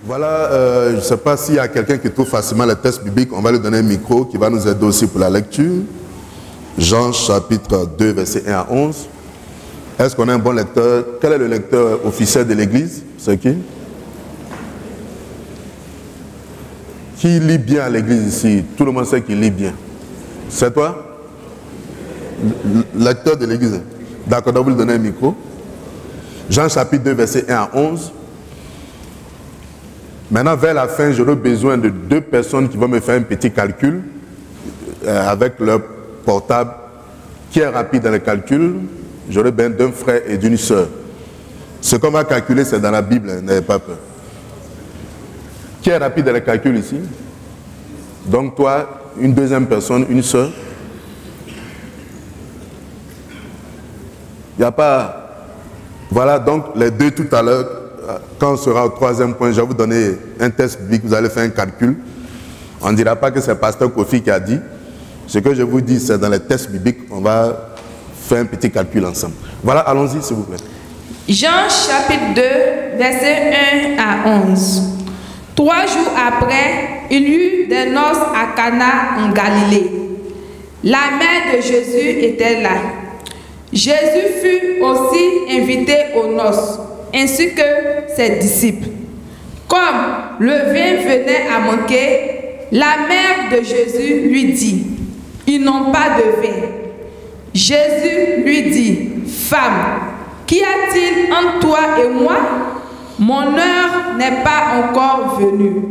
Voilà, je ne sais pas s'il y a quelqu'un qui trouve facilement le texte biblique, on va lui donner un micro qui va nous aider aussi pour la lecture. Jean chapitre 2, versets 1 à 11. Est-ce qu'on a un bon lecteur? Quel est le lecteur officiel de l'église? C'est qui? Qui lit bien à l'église ici? Tout le monde sait qu'il lit bien. C'est toi? Lecteur de l'église. D'accord, donc vous lui donnez un micro. Jean chapitre 2, versets 1 à 11. Maintenant, vers la fin, j'aurai besoin de 2 personnes qui vont me faire un petit calcul avec leur portable. Qui est rapide dans le calcul? J'aurai besoin d'un frère et d'une sœur. Ce qu'on va calculer, c'est dans la Bible, hein, n'ayez pas peur. Qui est rapide dans le calcul ici? Donc toi, une deuxième personne, une sœur. Il n'y a pas... Voilà, donc les deux tout à l'heure, quand on sera au 3e point, je vais vous donner un test biblique, vous allez faire un calcul. On ne dira pas que c'est Pasteur Kofi qui a dit. Ce que je vous dis, c'est dans les tests bibliques, on va faire un petit calcul ensemble. Voilà, allons-y s'il vous plaît. Jean chapitre 2, versets 1 à 11. 3 jours après, il y eut des noces à Cana en Galilée. La mère de Jésus était là. Jésus fut aussi invité aux noces, ainsi que ses disciples. Comme le vin venait à manquer, la mère de Jésus lui dit, « Ils n'ont pas de vin. » Jésus lui dit, « Femme, qu'y a-t-il entre toi et moi? Mon heure n'est pas encore venue. »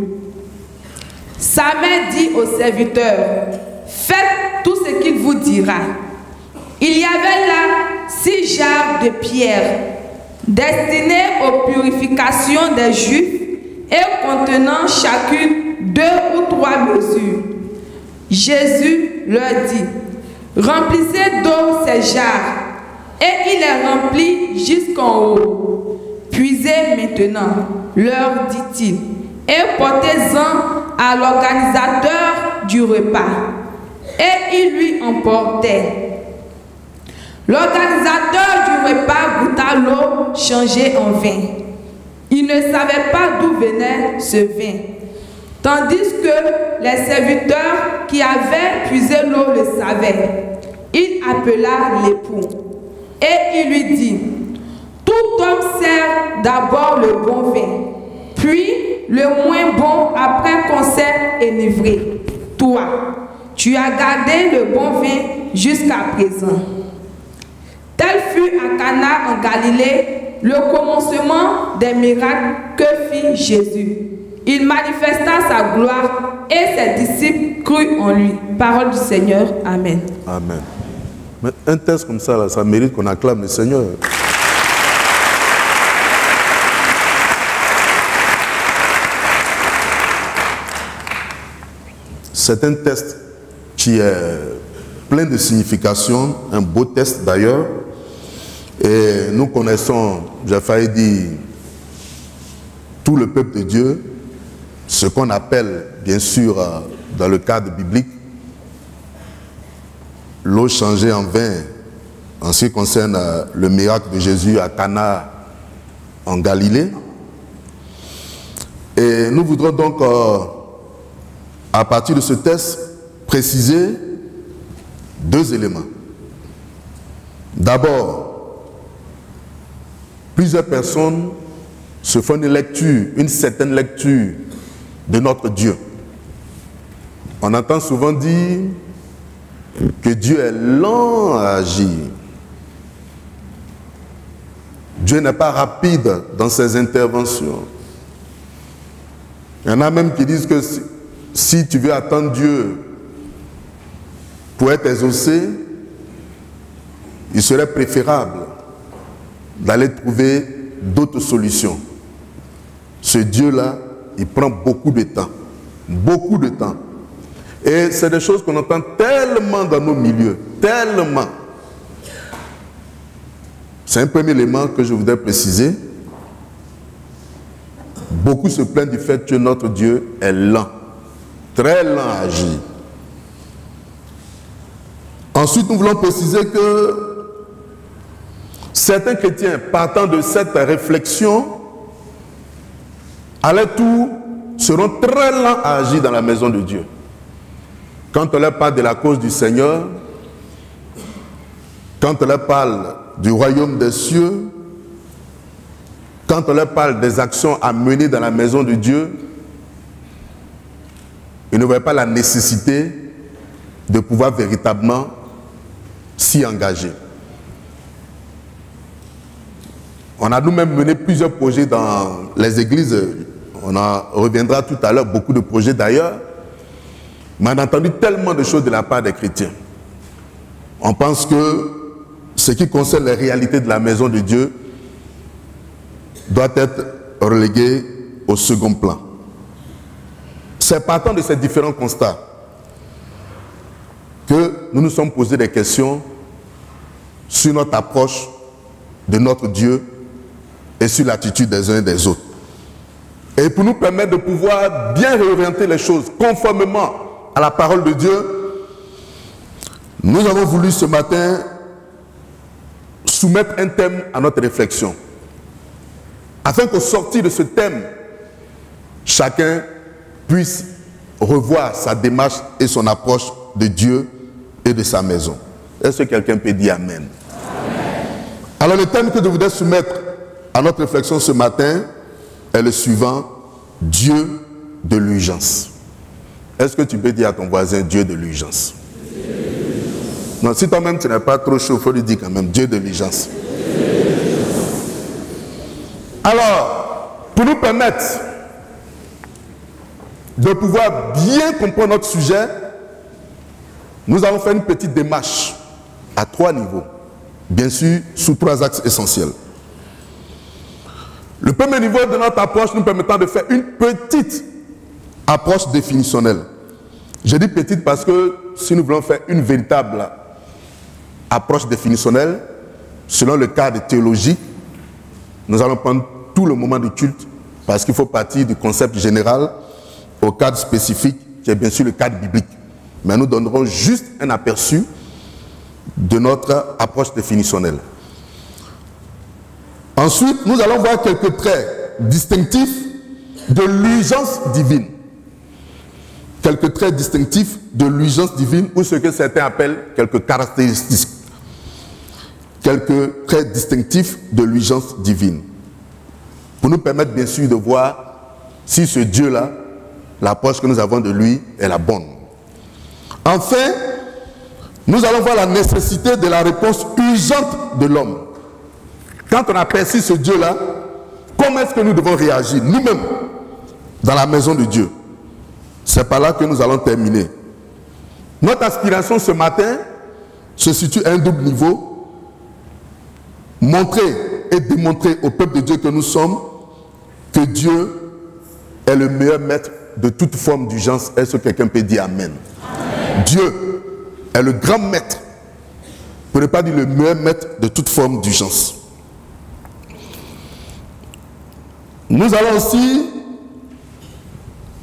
Sa mère dit au serviteur, « Faites tout ce qu'il vous dira. » Il y avait là 6 jarres de pierre, destinées aux purifications des Juifs et contenant chacune 2 ou 3 mesures. Jésus leur dit, « Remplissez d'eau ces jarres. » Et il les remplit jusqu'en haut. « Puisez maintenant, leur dit-il, et portez-en à l'organisateur du repas. » Et il lui emportait. L'organisateur du repas goûta l'eau changée en vin. Il ne savait pas d'où venait ce vin, tandis que les serviteurs qui avaient puisé l'eau le savaient. Il appela l'époux et il lui dit, « Tout homme sert d'abord le bon vin, puis le moins bon après qu'on s'est enivré. Toi, tu as gardé le bon vin jusqu'à présent. » Tel fut à Cana en Galilée le commencement des miracles que fit Jésus. Il manifesta sa gloire et ses disciples crurent en lui. Parole du Seigneur. Amen. Amen. Mais un texte comme ça, là, ça mérite qu'on acclame le Seigneur. C'est un texte qui est plein de signification, un beau texte d'ailleurs. Et nous connaissons, j'ai failli dire, tout le peuple de Dieu, ce qu'on appelle, bien sûr, dans le cadre biblique, l'eau changée en vin, en ce qui concerne le miracle de Jésus à Cana, en Galilée. Et nous voudrons donc, à partir de ce texte, préciser 2 éléments. D'abord, plusieurs personnes se font une lecture, une certaine lecture de notre Dieu. On entend souvent dire que Dieu est lent à agir. Dieu n'est pas rapide dans ses interventions. Il y en a même qui disent que si tu veux attendre Dieu pour être exaucé, il serait préférable d'aller trouver d'autres solutions. Ce Dieu-là, il prend beaucoup de temps. Beaucoup de temps. Et c'est des choses qu'on entend tellement dans nos milieux. Tellement. C'est un premier élément que je voudrais préciser. Beaucoup se plaignent du fait que notre Dieu est lent. Très lent à agir. Ensuite, nous voulons préciser que certains chrétiens, partant de cette réflexion, à leur tour, seront très lents à agir dans la maison de Dieu. Quand on leur parle de la cause du Seigneur, quand on leur parle du royaume des cieux, quand on leur parle des actions à mener dans la maison de Dieu, ils ne voient pas la nécessité de pouvoir véritablement s'y engager. On a nous-mêmes mené plusieurs projets dans les églises. On en reviendra tout à l'heure, beaucoup de projets d'ailleurs. Mais on a entendu tellement de choses de la part des chrétiens. On pense que ce qui concerne les réalités de la maison de Dieu doit être relégué au second plan. C'est partant de ces différents constats que nous nous sommes posés des questions sur notre approche de notre Dieu et sur l'attitude des uns et des autres. Et pour nous permettre de pouvoir bien réorienter les choses conformément à la parole de Dieu, nous avons voulu ce matin soumettre un thème à notre réflexion, afin qu'au sortir de ce thème, chacun puisse revoir sa démarche et son approche de Dieu et de sa maison. Est-ce que quelqu'un peut dire Amen? Amen. Alors le thème que je voudrais soumettre à notre réflexion ce matin est le suivant: Dieu de l'urgence. Est-ce que tu peux dire à ton voisin Dieu de l'urgence? Non, si toi-même tu n'es pas trop chaud, il faut lui dire quand même Dieu de l'urgence. Alors, pour nous permettre de pouvoir bien comprendre notre sujet, nous allons faire une petite démarche à 3 niveaux, bien sûr sous 3 axes essentiels. Le premier niveau de notre approche nous permettant de faire une petite approche définitionnelle. Je dis petite parce que si nous voulons faire une véritable approche définitionnelle, selon le cadre théologique, nous allons prendre tout le moment du culte parce qu'il faut partir du concept général au cadre spécifique qui est bien sûr le cadre biblique. Mais nous donnerons juste un aperçu de notre approche définitionnelle. Ensuite, nous allons voir quelques traits distinctifs de l'urgence divine. Quelques traits distinctifs de l'urgence divine, ou ce que certains appellent quelques caractéristiques. Quelques traits distinctifs de l'urgence divine. Pour nous permettre bien sûr de voir si ce Dieu-là, l'approche que nous avons de lui, est la bonne. Enfin, nous allons voir la nécessité de la réponse urgente de l'homme. Quand on aperçoit ce Dieu-là, comment est-ce que nous devons réagir nous-mêmes dans la maison de Dieu? C'est par là que nous allons terminer. Notre aspiration ce matin se situe à un double niveau. Montrer et démontrer au peuple de Dieu que nous sommes que Dieu est le meilleur maître de toute forme d'urgence. Est-ce que quelqu'un peut dire Amen? Amen. Dieu est le grand maître, pour ne pas dire le meilleur maître de toute forme d'urgence. Nous allons aussi,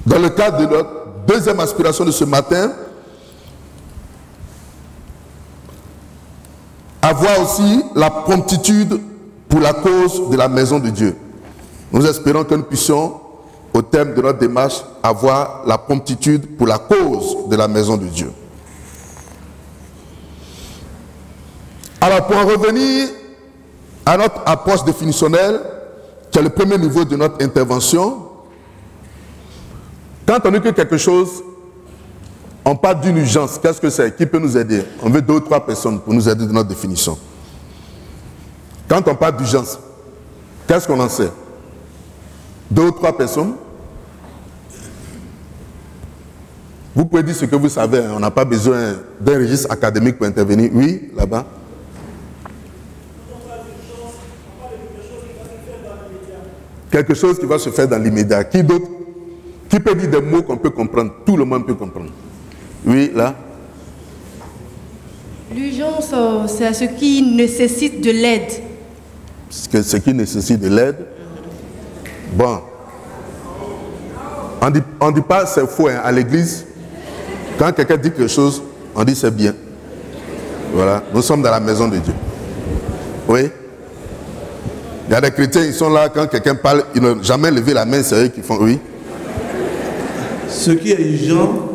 dans le cadre de notre deuxième aspiration de ce matin, avoir aussi la promptitude pour la cause de la maison de Dieu. Nous espérons que nous puissions, au terme de notre démarche, avoir la promptitude pour la cause de la maison de Dieu. Alors, pour en revenir à notre approche définitionnelle, qui est le premier niveau de notre intervention, quand on dit que quelque chose, on parle d'une urgence, qu'est-ce que c'est? Qui peut nous aider? On veut 2 ou 3 personnes pour nous aider dans notre définition. Quand on parle d'urgence, qu'est-ce qu'on en sait? 2 ou 3 personnes? Vous pouvez dire ce que vous savez, on n'a pas besoin d'un registre académique pour intervenir. Oui, là-bas. Quelque chose qui va se faire dans l'immédiat. Qui d'autre? Qui peut dire des mots qu'on peut comprendre? Tout le monde peut comprendre. Oui, là. L'urgence, c'est ce qui nécessite de l'aide. Ce qui nécessite de l'aide. Bon. On ne dit pas c'est faux hein, à l'église. Quand quelqu'un dit quelque chose, on dit c'est bien. Voilà. Nous sommes dans la maison de Dieu. Oui. Il y a des chrétiens, ils sont là, quand quelqu'un parle, ils n'ont jamais levé la main, c'est eux qui font oui. Ce qui est urgent,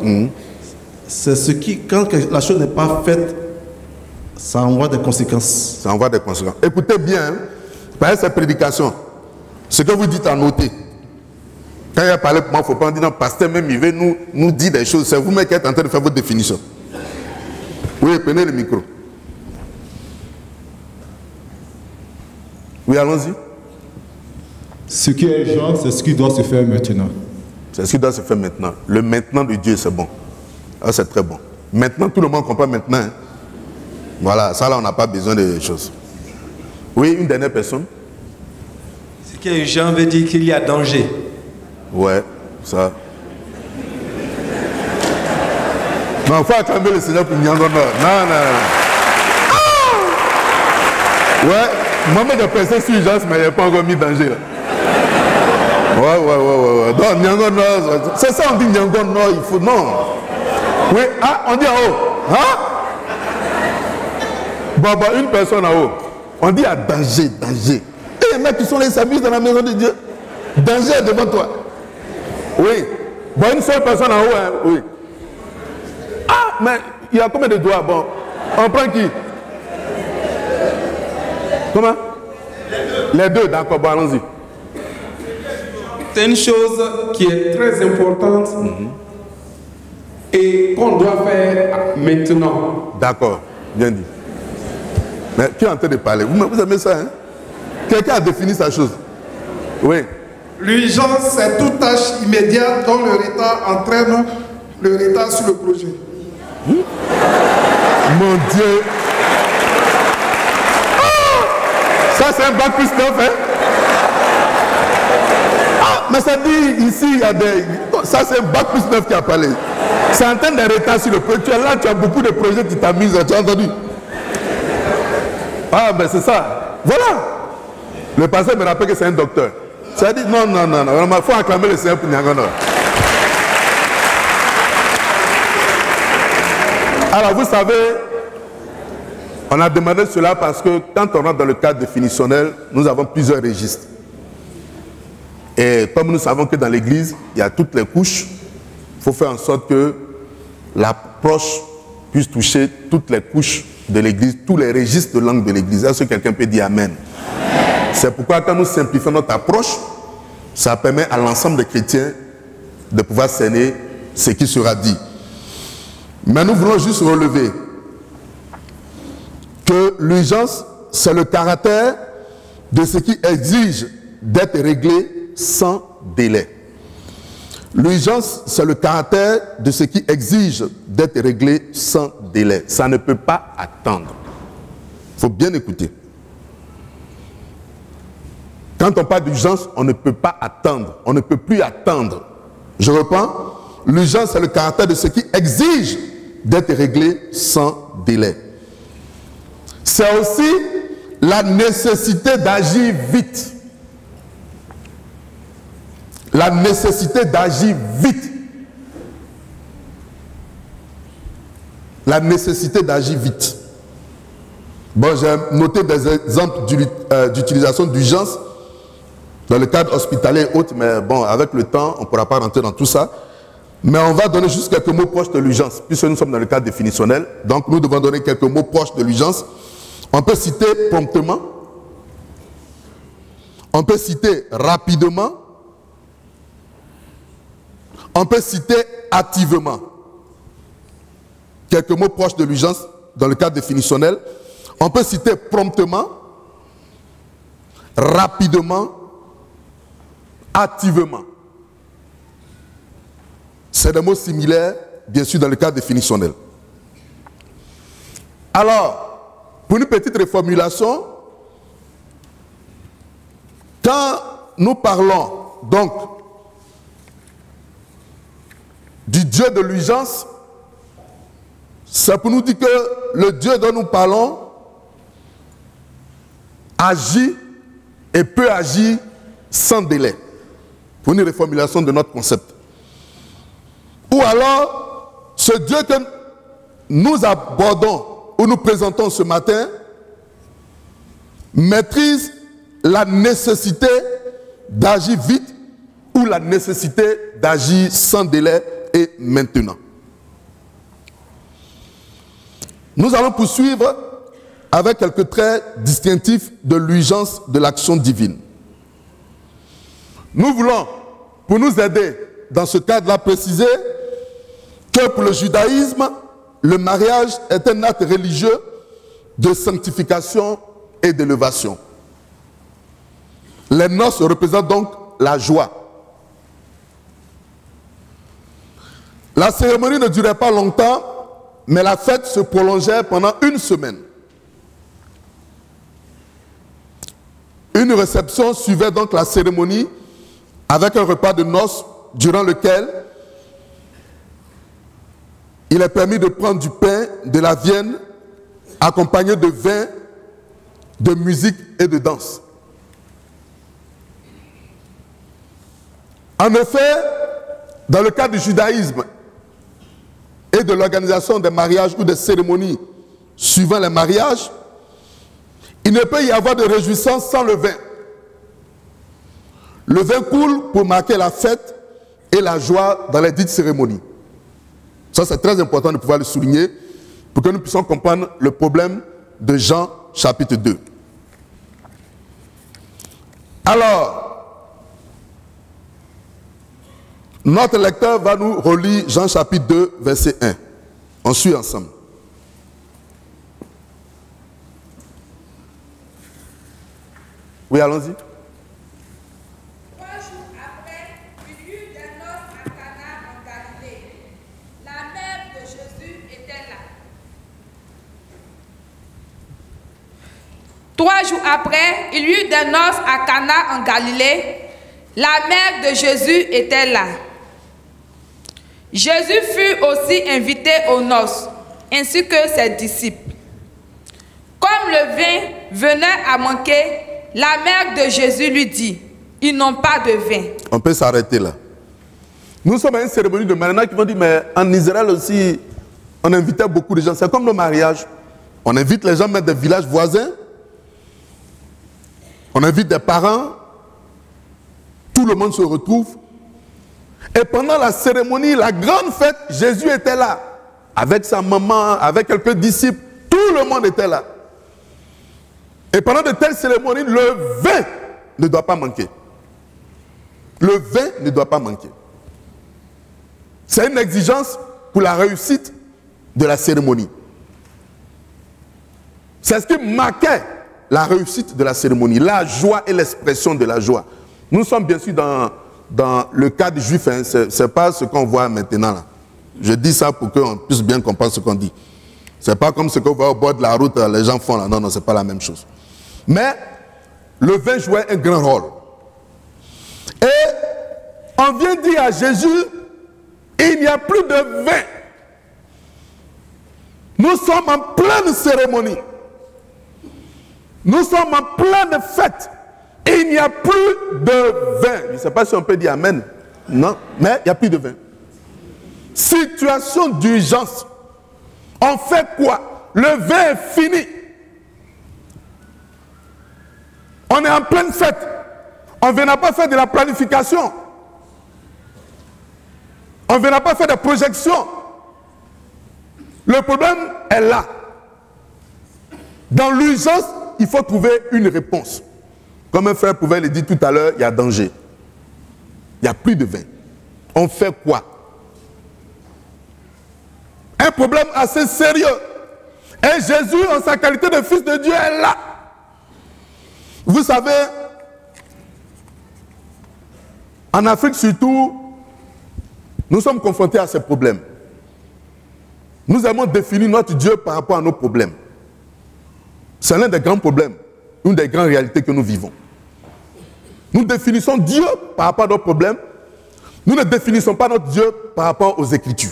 c'est ce qui, quand la chose n'est pas faite, ça envoie des conséquences. Ça envoie des conséquences. Écoutez bien, hein, par cette prédication, ce que vous dites à noter. Quand il a parlé pour moi, il ne faut pas dire non, pasteur même, il veut nous dire des choses. C'est vous-même qui êtes en train de faire votre définition. Oui, prenez le micro. Oui, allons-y. Ce qui est urgent, c'est ce qui doit se faire maintenant. C'est ce qui doit se faire maintenant. Le maintenant de Dieu, c'est bon. Ah, c'est très bon. Maintenant, tout le monde comprend maintenant. Hein. Voilà, ça là, on n'a pas besoin de choses. Oui, une dernière personne. Ce qui est urgent veut dire qu'il y a danger. Ouais, ça. Non, il faut acclamer le Seigneur pour Nyango Nord. Non, non, non. Ah! Ouais, moi-même j'ai pensé sur urgence, mais il n'y a pas encore mis danger là. Ouais. Donc, Nyango Nord, c'est ça, on dit Nyango Nord, il faut. Non. Oui, ah, on dit en haut. Hein? Bon, une personne en haut. On dit à danger. Et les mecs qui sont là, ils s'amusent dans la maison de Dieu. Danger devant toi. Oui. Bon, une seule personne en haut, hein? Oui. Ah, mais il y a combien de doigts? Bon, on prend qui? Comment? Les deux, d'accord, bon, allons-y. C'est une chose qui est très importante et qu'on doit faire maintenant. D'accord, bien dit. Mais qui est en train de parler? Vous aimez ça, hein? Quelqu'un a défini sa chose? Oui. L'urgence, c'est toute tâche immédiate dont le retard entraîne le retard sur le projet. Mon Dieu. Ah! Ça, c'est un bac plus 9, hein? Ah, mais ça dit ici, il y a des... Ça, c'est un bac plus 9 qui a parlé. C'est en train de retard sur le projet. Tu es là, tu as beaucoup de projets, tu t'amuses, tu as entendu? Ah, ben c'est ça. Voilà. Le pasteur me rappelle que c'est un docteur. Ça dit non. Il faut acclamer le Seigneur pour Nyangono. Alors, vous savez, on a demandé cela parce que quand on rentre dans le cadre définitionnel, nous avons plusieurs registres. Et comme nous savons que dans l'église, il y a toutes les couches, il faut faire en sorte que l'approche puisse toucher toutes les couches de l'église, tous les registres de langue de l'église. Est-ce que quelqu'un peut dire Amen? C'est pourquoi quand nous simplifions notre approche, ça permet à l'ensemble des chrétiens de pouvoir cerner ce qui sera dit. Mais nous voulons juste relever que l'urgence, c'est le caractère de ce qui exige d'être réglé sans délai. L'urgence, c'est le caractère de ce qui exige d'être réglé sans délai. Ça ne peut pas attendre. Il faut bien écouter. Quand on parle d'urgence, on ne peut pas attendre. On ne peut plus attendre. Je reprends. L'urgence, c'est le caractère de ce qui exige d'être réglé sans délai. C'est aussi la nécessité d'agir vite. La nécessité d'agir vite. La nécessité d'agir vite. Bon, j'ai noté des exemples d'utilisation d'urgence dans le cadre hospitalier et autres, mais bon, avec le temps, on ne pourra pas rentrer dans tout ça. Mais on va donner juste quelques mots proches de l'urgence, puisque nous sommes dans le cadre définitionnel. Donc, nous devons donner quelques mots proches de l'urgence. On peut citer promptement. On peut citer rapidement. On peut citer activement. Quelques mots proches de l'urgence dans le cadre définitionnel. On peut citer promptement, rapidement, activement. C'est des mots similaires, bien sûr, dans le cadre définitionnel. Alors, pour une petite reformulation, quand nous parlons donc du Dieu de l'urgence, c'est pour nous dire que le Dieu dont nous parlons agit et peut agir sans délai. Pour une reformulation de notre concept. Ou alors, ce Dieu que nous abordons ou nous présentons ce matin maîtrise la nécessité d'agir vite ou la nécessité d'agir sans délai et maintenant. Nous allons poursuivre avec quelques traits distinctifs de l'urgence de l'action divine. Nous voulons, pour nous aider dans ce cadre-là, préciser que pour le judaïsme, le mariage est un acte religieux de sanctification et d'élévation. Les noces représentent donc la joie. La cérémonie ne durait pas longtemps, mais la fête se prolongeait pendant une semaine. Une réception suivait donc la cérémonie avec un repas de noces durant lequel il est permis de prendre du pain, de la viande, accompagné de vin, de musique et de danse. En effet, dans le cas du judaïsme et de l'organisation des mariages ou des cérémonies suivant les mariages, il ne peut y avoir de réjouissance sans le vin. Le vin coule pour marquer la fête et la joie dans les dites cérémonies. Ça, c'est très important de pouvoir le souligner pour que nous puissions comprendre le problème de Jean chapitre 2. Alors, notre lecteur va nous relire Jean chapitre 2, verset 1. On suit ensemble. Oui, allons-y. 3 jours après, il y eut des noces à Cana en Galilée. La mère de Jésus était là. 3 jours après, il y eut des noces à Cana en Galilée. La mère de Jésus était là. Jésus fut aussi invité aux noces, ainsi que ses disciples. Comme le vin venait à manquer, la mère de Jésus lui dit, ils n'ont pas de vin. On peut s'arrêter là. Nous sommes à une cérémonie de mariage qui vont dire, mais en Israël aussi, on invitait beaucoup de gens. C'est comme nos mariages. On invite les gens même des villages voisins. On invite des parents. Tout le monde se retrouve. Et pendant la cérémonie, la grande fête, Jésus était là. Avec sa maman, avec quelques disciples. Tout le monde était là. Et pendant de telles cérémonies, le vin ne doit pas manquer. Le vin ne doit pas manquer. C'est une exigence pour la réussite de la cérémonie. C'est ce qui marquait la réussite de la cérémonie, la joie et l'expression de la joie. Nous sommes bien sûr dans le cadre juif, hein, ce n'est pas ce qu'on voit maintenant là. Je dis ça pour qu'on puisse bien comprendre ce qu'on dit. Ce n'est pas comme ce qu'on voit au bord de la route, les gens font là. Non, non, ce n'est pas la même chose. Mais le vin jouait un grand rôle. Et on vient dire à Jésus, il n'y a plus de vin. Nous sommes en pleine cérémonie. Nous sommes en pleine fête. Il n'y a plus de vin. Je ne sais pas si on peut dire amen. Non, mais il n'y a plus de vin. Situation d'urgence. On fait quoi? Le vin est fini. On est en pleine fête. On ne vient pas faire de la planification. On ne vient pas faire de projections. Le problème est là. Dans l'urgence, il faut trouver une réponse. Comme un frère pouvait le dire tout à l'heure, il y a danger. Il n'y a plus de vin. On fait quoi? Un problème assez sérieux. Et Jésus, en sa qualité de fils de Dieu, est là. Vous savez, en Afrique surtout, nous sommes confrontés à ces problèmes. Nous avons défini notre Dieu par rapport à nos problèmes. C'est l'un des grands problèmes, une des grandes réalités que nous vivons. Nous définissons Dieu par rapport à nos problèmes. Nous ne définissons pas notre Dieu par rapport aux Écritures.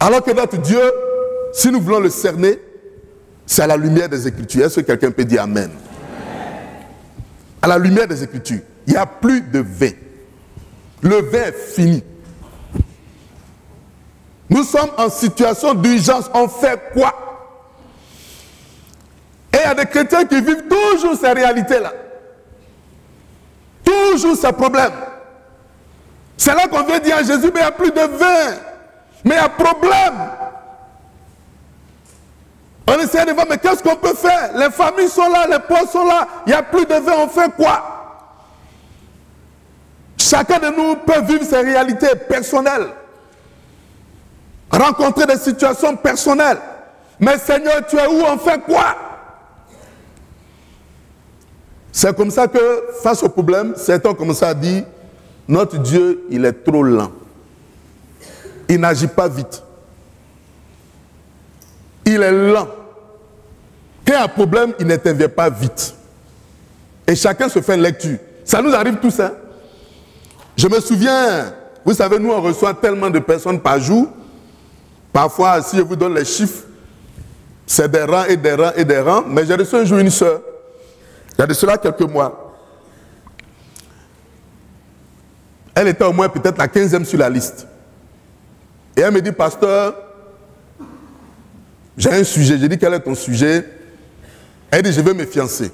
Alors que notre Dieu, si nous voulons le cerner, c'est à la lumière des Écritures. Est-ce que quelqu'un peut dire Amen? À la lumière des Écritures, il n'y a plus de vin. Le vin est fini. Nous sommes en situation d'urgence. On fait quoi? Et y a des chrétiens qui vivent toujours ces réalités-là. Toujours ces problèmes. C'est là qu'on vient dire à Jésus, mais il n'y a plus de vin. Mais il y a problème. On essaie de voir, mais qu'est-ce qu'on peut faire? Les familles sont là, les pauvres sont là, il n'y a plus de vin, on fait quoi? Chacun de nous peut vivre ses réalités personnelles. Rencontrer des situations personnelles. Mais Seigneur, tu es où? On fait quoi? C'est comme ça que, face au problème, certains ont commencé à dire, notre Dieu, il est trop lent. Il n'agit pas vite. Il est lent. Quand il y a un problème, il n'intervient pas vite. Et chacun se fait une lecture. Ça nous arrive tous, hein? Je me souviens, vous savez, nous on reçoit tellement de personnes par jour. Parfois, si je vous donne les chiffres, c'est des rangs et des rangs et des rangs. Mais j'ai reçu un jour une soeur, il y a de cela quelques mois. Elle était au moins peut-être la 15e sur la liste. Et elle me dit, pasteur, j'ai un sujet. J'ai dit, quel est ton sujet? Elle dit, je veux me fiancer.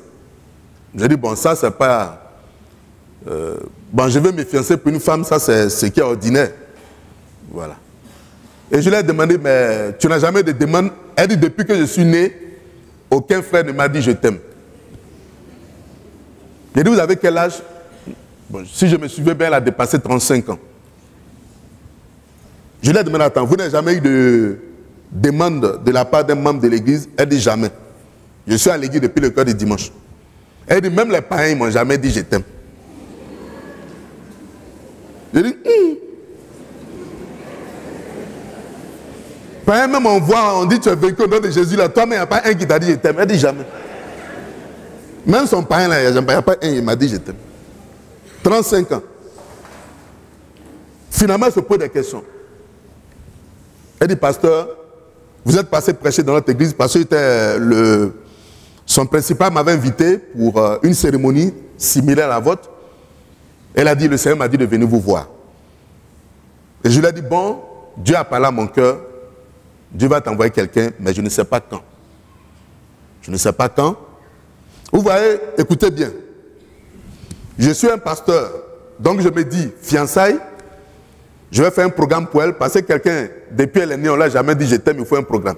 J'ai dit, bon, ça, c'est pas... bon, je veux me fiancer pour une femme, ça, c'est ce qui est ordinaire. Voilà. Et je lui ai demandé, mais tu n'as jamais de demande? Elle dit, depuis que je suis né, aucun frère ne m'a dit, je t'aime. J'ai dit, vous avez quel âge? Bon, si je me souviens bien, elle a dépassé 35 ans. Je lui ai demandé, attends, vous n'avez jamais eu de demande de la part d'un membre de l'église? Elle dit, jamais. Je suis à l'église depuis le cœur du dimanche. Elle dit, même les parents, ils ne m'ont jamais dit, je t'aime. Je dis, Parents, même on voit, on dit, tu es vaincu au nom de Jésus, là, toi, mais il n'y a pas un qui t'a dit, je t'aime. Elle dit, jamais. Même son parent, là, il n'y a pas un, il m'a dit, je t'aime. 35 ans. Finalement, elle se pose des questions. Elle dit, pasteur, vous êtes passé prêcher dans notre église parce que son principal m'avait invité pour une cérémonie similaire à la vôtre. Elle a dit, le Seigneur m'a dit de venir vous voir. Et je lui ai dit, bon, Dieu a parlé à mon cœur, Dieu va t'envoyer quelqu'un, mais je ne sais pas quand. Je ne sais pas quand. Vous voyez, écoutez bien. Je suis un pasteur, donc je me dis, fiançailles, je vais faire un programme pour elle, parce que quelqu'un, depuis elle est née, on ne l'a jamais dit, je t'aime, il faut un programme.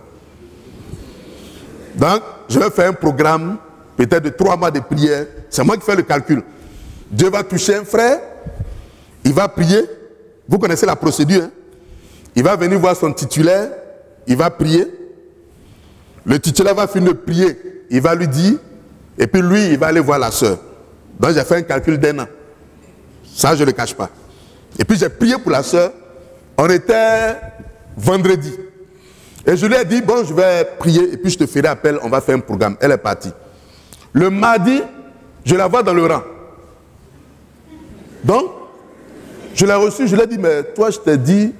Donc, je vais faire un programme, peut-être de 3 mois de prière, c'est moi qui fais le calcul. Dieu va toucher un frère, il va prier, vous connaissez la procédure, hein? Il va venir voir son titulaire, il va prier, le titulaire va finir de prier, il va lui dire, et puis lui, il va aller voir la sœur. Donc j'ai fait un calcul d'1 an. Ça, je ne le cache pas. Et puis j'ai prié pour la sœur. On était vendredi. Et je lui ai dit, bon, je vais prier et puis je te ferai appel, on va faire un programme. Elle est partie. Le mardi, je la vois dans le rang. Donc, je l'ai reçue, je lui ai dit, mais toi, je t'ai dit,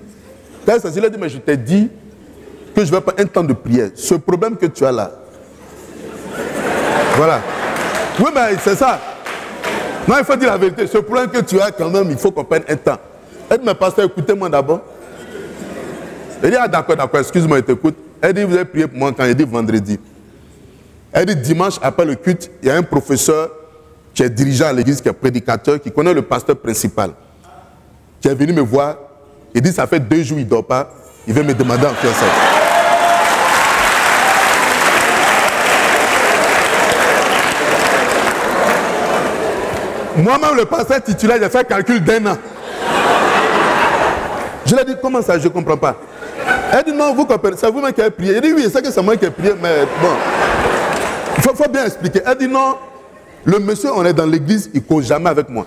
je lui ai dit, mais je t'ai dit que je vais pas un temps de prière. Ce problème que tu as là. Voilà. Oui, mais c'est ça. Non, il faut dire la vérité. Ce problème que tu as quand même, il faut qu'on prenne un temps. Elle dit, mais pasteur, écoutez-moi d'abord. Elle dit, ah d'accord, excuse-moi, je t'écoute. Elle dit, vous avez prié pour moi quand? Elle dit, vendredi. Elle dit, dimanche, après le culte, il y a un professeur qui est dirigeant à l'église, qui est prédicateur, qui connaît le pasteur principal, qui est venu me voir. Il dit, ça fait 2 jours, il ne dort pas. Il veut me demander en fiançailles. Moi-même, le pasteur titulaire, j'ai fait un calcul d'1 an. Je lui ai dit, comment ça, je ne comprends pas. Elle dit, non, vous comprenez, c'est vous-même qui avez prié. Il dit, oui, c'est que c'est moi qui ai prié, mais bon. Il faut bien expliquer. Elle dit, non, le monsieur, on est dans l'église, il ne cause jamais avec moi.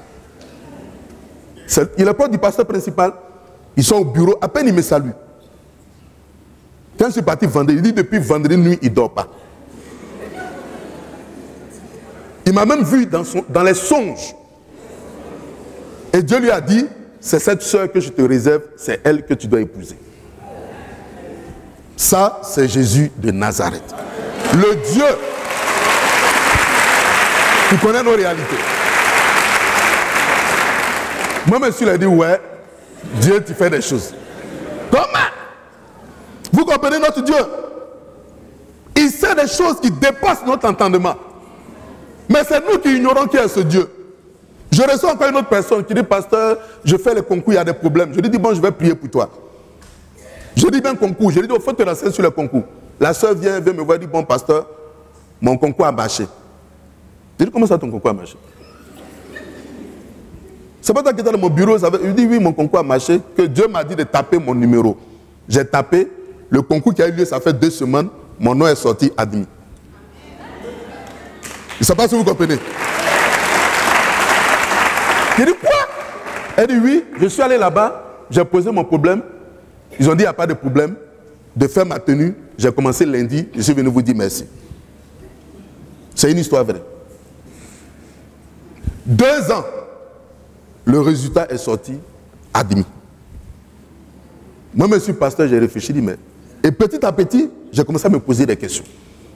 Il est proche du pasteur principal. Ils sont au bureau, à peine il me salue. Quand je suis parti vendredi, il dit, depuis vendredi nuit, il ne dort pas. Il m'a même vu dans les songes. Et Dieu lui a dit, c'est cette sœur que je te réserve, c'est elle que tu dois épouser. Ça, c'est Jésus de Nazareth. Le Dieu qui connaît nos réalités. Moi, monsieur, il a dit, ouais, Dieu, tu fais des choses. Comment? Vous comprenez notre Dieu? Il sait des choses qui dépassent notre entendement. Mais c'est nous qui ignorons qui est ce Dieu. Je reçois encore une autre personne qui dit, pasteur, je fais le concours, il y a des problèmes. Je lui dis, bon, je vais prier pour toi. Je dis bien concours. Je lui dis, il faut te lancer sur le concours. La soeur vient me voir et dit, bon, pasteur, mon concours a marché. Je dis, comment ça ton concours a marché? C'est pas toi qui étais dans mon bureau. Il dit, oui, mon concours a marché, que Dieu m'a dit de taper mon numéro. J'ai tapé, le concours qui a eu lieu, ça fait 2 semaines, mon nom est sorti admis. Je ne sais pas si vous comprenez. Il dit, quoi? Elle dit, oui, je suis allé là-bas, j'ai posé mon problème. Ils ont dit, il n'y a pas de problème. De faire ma tenue, j'ai commencé lundi, je suis venu vous dire merci. C'est une histoire vraie. 2 ans, le résultat est sorti admis. Moi, monsieur pasteur, j'ai réfléchi, j'ai dit, mais... Et petit à petit, j'ai commencé à me poser des questions.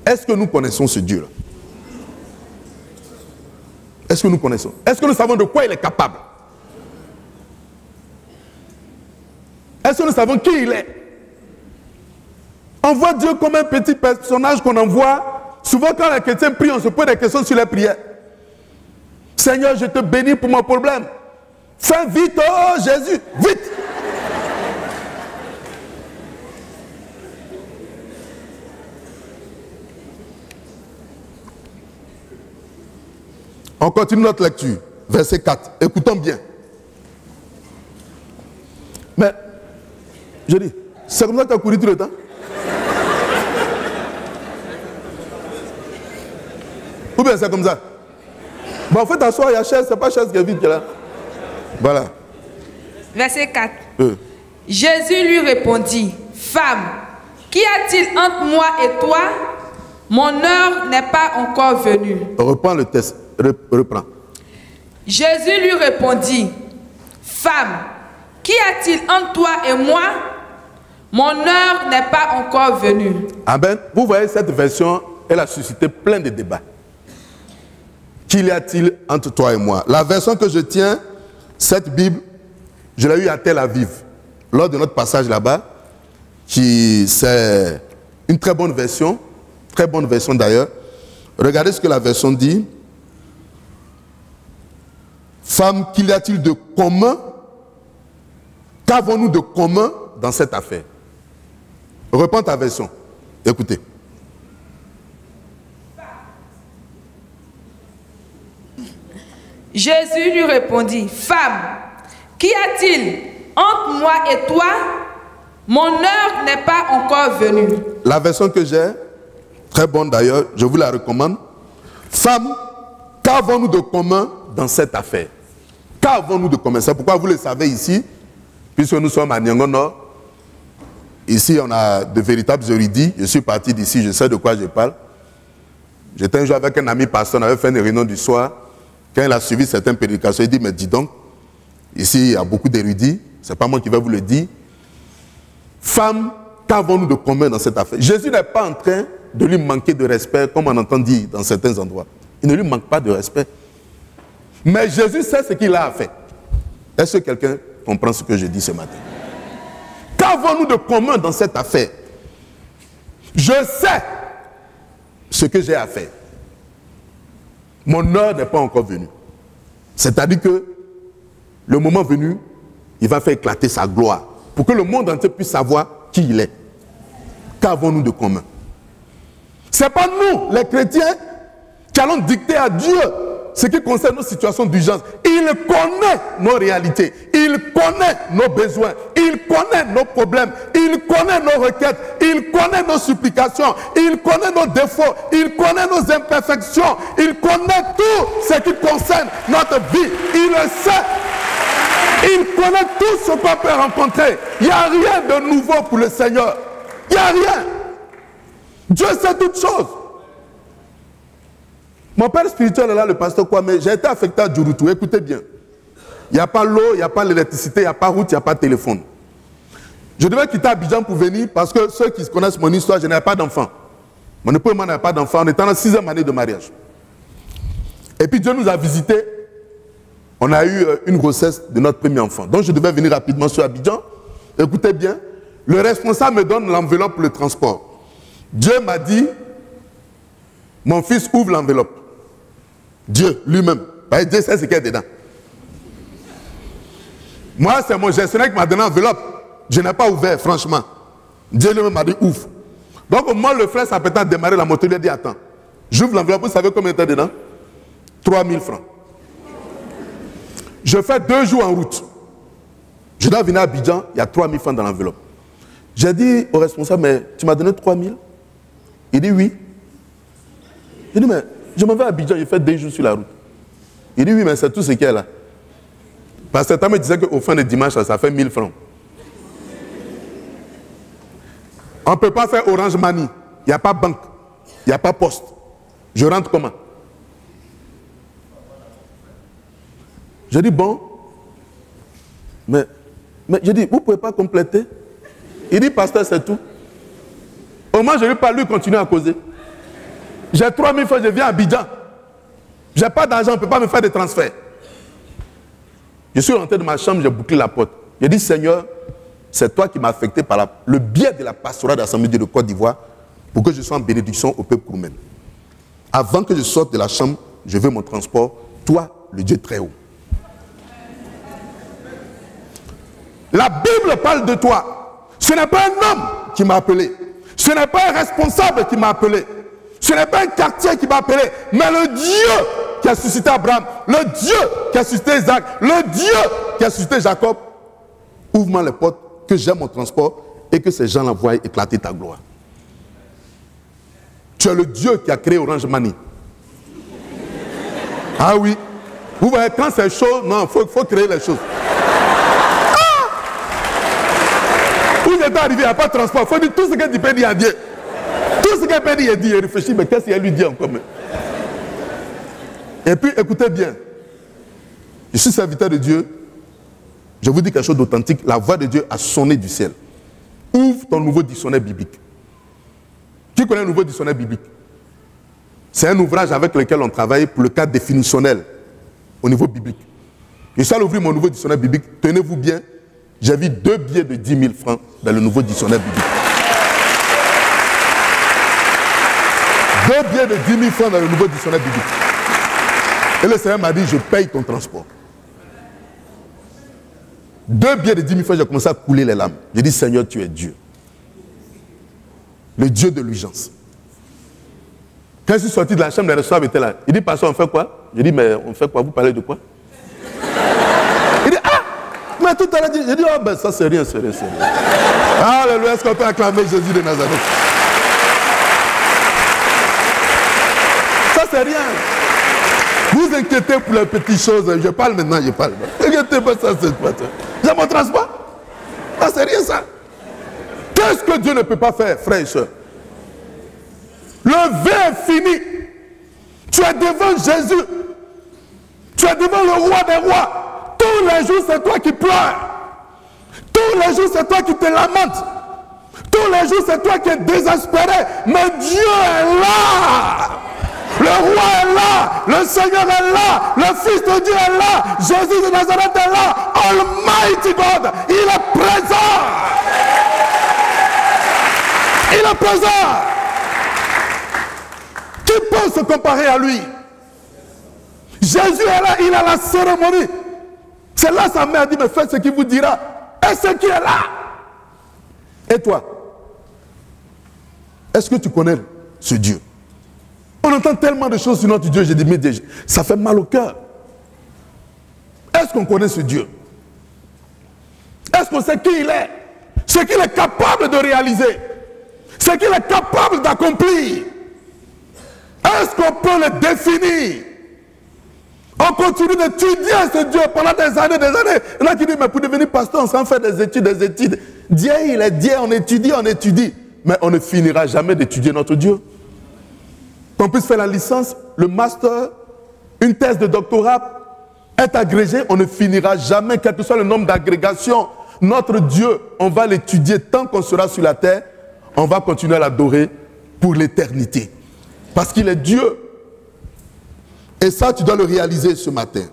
Est-ce que nous connaissons ce Dieu-là? Est-ce que nous connaissons? Est-ce que nous savons de quoi il est capable? Est-ce que nous savons qui il est? On voit Dieu comme un petit personnage qu'on envoie. Souvent quand les chrétiens prient, on se pose des questions sur les prières. Seigneur, je te bénis pour mon problème. Fais vite, oh Jésus, vite! On continue notre lecture. Verset 4. Écoutons bien. Mais, je dis, c'est comme ça que tu as couru tout le temps? Ou bien c'est comme ça? Bon, en fait, t'asseoir, il y a chaise, c'est pas chaise qui est vide qui est là. Voilà. Verset 4. Jésus lui répondit, femme, qu'y a-t-il entre moi et toi? Mon heure n'est pas encore venue. Reprends le texte. Reprends. Jésus lui répondit, femme, qu'y a-t-il entre toi et moi? Mon heure n'est pas encore venue. Amen. Vous voyez, cette version, elle a suscité plein de débats. Qu'y a-t-il entre toi et moi? La version que je tiens, cette Bible, je l'ai eue à Tel Aviv, lors de notre passage là-bas, qui c'est une très bonne version d'ailleurs. Regardez ce que la version dit. Femme, qu'y a-t-il de commun? Qu'avons-nous de commun dans cette affaire? Reprends ta version. Écoutez. Jésus lui répondit, femme, qu'y a-t-il entre moi et toi? Mon heure n'est pas encore venue. La version que j'ai, très bonne d'ailleurs, je vous la recommande. Femme, qu'avons-nous de commun dans cette affaire? Qu'avons-nous de commun? C'est pourquoi vous le savez ici, puisque nous sommes à Niango Nord. Ici, on a de véritables érudits. Je suis parti d'ici, je sais de quoi je parle. J'étais un jour avec un ami pasteur, on avait fait une réunion du soir. Quand il a suivi certaines prédications, il dit, mais dis donc, ici, il y a beaucoup d'érudits. Ce n'est pas moi qui vais vous le dire. Femme, qu'avons-nous de commun dans cette affaire? Jésus n'est pas en train de lui manquer de respect, comme on entend dire dans certains endroits. Il ne lui manque pas de respect. Mais Jésus sait ce qu'il a à faire. Est-ce que quelqu'un comprend ce que je dis ce matin? Qu'avons-nous de commun dans cette affaire? Je sais ce que j'ai à faire. Mon heure n'est pas encore venue. C'est-à-dire que le moment venu, il va faire éclater sa gloire pour que le monde entier puisse savoir qui il est. Qu'avons-nous de commun? Ce n'est pas nous, les chrétiens, qui allons dicter à Dieu ce qui concerne nos situations d'urgence. Il connaît nos réalités, il connaît nos besoins, il connaît nos problèmes, il connaît nos requêtes, il connaît nos supplications, il connaît nos défauts, il connaît nos imperfections, il connaît tout ce qui concerne notre vie. Il le sait. Il connaît tout ce qu'on peut rencontrer. Il n'y a rien de nouveau pour le Seigneur. Il n'y a rien. Dieu sait toutes choses. Mon père spirituel est là, le pasteur Kwame, j'ai été affecté à Djurutu. Écoutez bien. Il n'y a pas l'eau, il n'y a pas l'électricité, il n'y a pas route, il n'y a pas de téléphone. Je devais quitter Abidjan pour venir parce que ceux qui connaissent mon histoire, je n'avais pas d'enfant. Mon époux et moi n'avons pas d'enfant. On était dans la 6e année de mariage. Et puis Dieu nous a visités. On a eu une grossesse de notre premier enfant. Donc je devais venir rapidement sur Abidjan. Écoutez bien. Le responsable me donne l'enveloppe pour le transport. Dieu m'a dit, Mon fils ouvre l'enveloppe. Dieu lui-même. Dieu sait ce qu'il y a dedans. Moi, c'est mon gestionnaire qui m'a donné l'enveloppe. Je n'ai pas ouvert, franchement. Dieu lui-même m'a dit ouvre. Donc, au moment où le frère s'apprêtait à démarrer la moto, il a dit attends. J'ouvre l'enveloppe, vous savez combien il était dedans? 3000 francs. Je fais 2 jours en route. Je dois venir à Abidjan, il y a 3000 francs dans l'enveloppe. J'ai dit au responsable, mais tu m'as donné 3000? Il dit oui. Il dit, mais je m'en vais à Abidjan, j'ai fait 2 jours sur la route. Il dit oui, mais c'est tout ce qu'il y a là. Parce que certains me disaient qu'au fin de dimanche, ça fait 1000 francs. On ne peut pas faire Orange Money. Il n'y a pas banque. Il n'y a pas poste. Je rentre comment? Je dis bon. Mais je dis, vous ne pouvez pas compléter? Il dit, pasteur, c'est tout. Au moins, je ne vais pas lui continuer à causer. J'ai 3000 francs, je viens à Abidjan. Je n'ai pas d'argent, on ne peut pas me faire des transferts. Je suis rentré de ma chambre, j'ai bouclé la porte. J'ai dit, Seigneur, c'est toi qui m'as affecté par le biais de la pastorale de l'Assemblée de Côte d'Ivoire pour que je sois en bénédiction au peuple roumain. Avant que je sorte de la chambre, je veux mon transport, toi, le Dieu très haut. La Bible parle de toi. Ce n'est pas un homme qui m'a appelé. Ce n'est pas un responsable qui m'a appelé. Ce n'est pas un quartier qui m'a appelé. Mais le Dieu qui a suscité Abraham, le Dieu qui a suscité Isaac, le Dieu qui a suscité Jacob, ouvre-moi les portes, que j'aime mon transport et que ces gens-là voient éclater ta gloire. Tu es le Dieu qui a créé Orange Money. Ah oui. Vous voyez, quand c'est chaud, non, il faut créer les choses. Où j'étais arrivé, il n'y a pas de transport. Il faut dire tout ce que tu peux dire à Dieu. Tout ce qu'il peut dire, il dit, il réfléchit, mais qu'est-ce qu'il lui dit encore? Et puis, écoutez bien. Je suis serviteur de Dieu. Je vous dis quelque chose d'authentique. La voix de Dieu a sonné du ciel. Ouvre ton nouveau dictionnaire biblique. Qui connaît le nouveau dictionnaire biblique? C'est un ouvrage avec lequel on travaille pour le cadre définitionnel au niveau biblique. Je suis allé ouvrir mon nouveau dictionnaire biblique. Tenez-vous bien. J'ai vu 2 billets de 10 000 francs dans le nouveau dictionnaire biblique. 2 billets de 10 000 francs dans le nouveau dictionnaire biblique. Et le Seigneur m'a dit, je paye ton transport. 2 billets de 10 000 francs, j'ai commencé à couler les larmes. J'ai dit, Seigneur, tu es Dieu. Le Dieu de l'urgence. Quand je suis sorti de la chambre, les responsables étaient là. Il dit, pasteur, on fait quoi? J'ai dit, mais on fait quoi? Vous parlez de quoi? Il dit, ah! Mais tout à l'heure, j'ai dit, oh ben ça c'est rien, c'est rien, c'est rien. Alléluia, est-ce qu'on peut acclamer Jésus de Nazareth? Ça c'est rien. Vous inquiétez pour les petites choses, je parle maintenant, je parle. Inquiétez pas, ça c'est pas ça. J'ai mon transport. Ça c'est rien ça. Qu'est-ce que Dieu ne peut pas faire, frère et soeur? Le vin est fini. Tu es devant Jésus. Tu es devant le roi des rois. Tous les jours, c'est toi qui pleures. Tous les jours, c'est toi qui te lamentes. Tous les jours, c'est toi qui es désespéré. Mais Dieu est là. Le roi est là. Le Seigneur est là. Le Fils de Dieu est là. Jésus de Nazareth est là. Almighty God, il est présent. Il est présent. Qui peut se comparer à lui? Jésus est là, il a la cérémonie. C'est là sa mère dit, mais faites ce qu'il vous dira. Et ce qui est là. Et toi? Est-ce que tu connais ce Dieu? On entend tellement de choses sur notre Dieu. J'ai dit, mais ça fait mal au cœur. Est-ce qu'on connaît ce Dieu? Est-ce qu'on sait qui il est? Ce qu'il est capable de réaliser? Ce qu'il est capable d'accomplir? Est-ce qu'on peut le définir? On continue d'étudier ce Dieu pendant des années, des années. Il y en a qui disent, mais pour devenir pasteur, on s'en fait des études. Dieu, il est Dieu, on étudie. Mais on ne finira jamais d'étudier notre Dieu. Qu'on puisse faire la licence, le master, une thèse de doctorat, être agrégé, on ne finira jamais, quel que soit le nombre d'agrégations. Notre Dieu, on va l'étudier tant qu'on sera sur la terre, on va continuer à l'adorer pour l'éternité. Parce qu'il est Dieu. Et ça, tu dois le réaliser ce matin.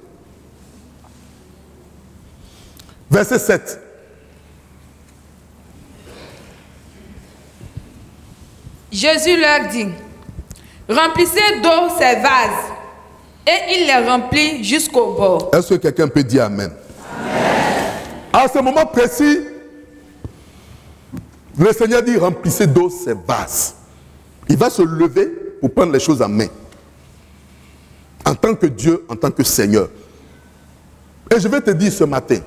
Verset 7. Jésus leur dit, Remplissez d'eau ces vases. Et il les remplit jusqu'au bord. Est-ce que quelqu'un peut dire Amen? À ce moment précis, le Seigneur dit remplissez d'eau ces vases. Il va se lever pour prendre les choses en main. En tant que Dieu, en tant que Seigneur. Et je vais te dire ce matin,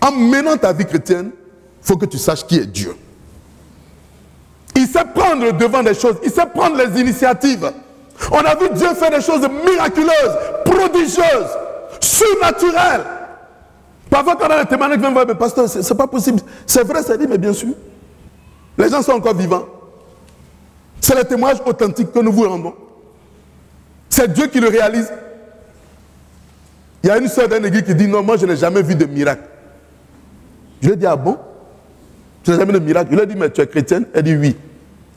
en menant ta vie chrétienne, il faut que tu saches qui est Dieu. Il sait prendre le devant des choses, il sait prendre les initiatives. On a vu Dieu faire des choses miraculeuses, prodigieuses, surnaturelles. Parfois, quand on a des témoignages qui viennent voir, mais pasteur, c'est pas possible. C'est vrai, c'est dit, mais bien sûr. Les gens sont encore vivants. C'est le témoignage authentique que nous vous rendons. C'est Dieu qui le réalise. Il y a une sœur d'une église qui dit, non, moi je n'ai jamais vu de miracle. Je lui ai dit, ah bon? Tu n'as jamais vu de miracle? Je lui ai dit, mais tu es chrétienne? Elle dit, oui.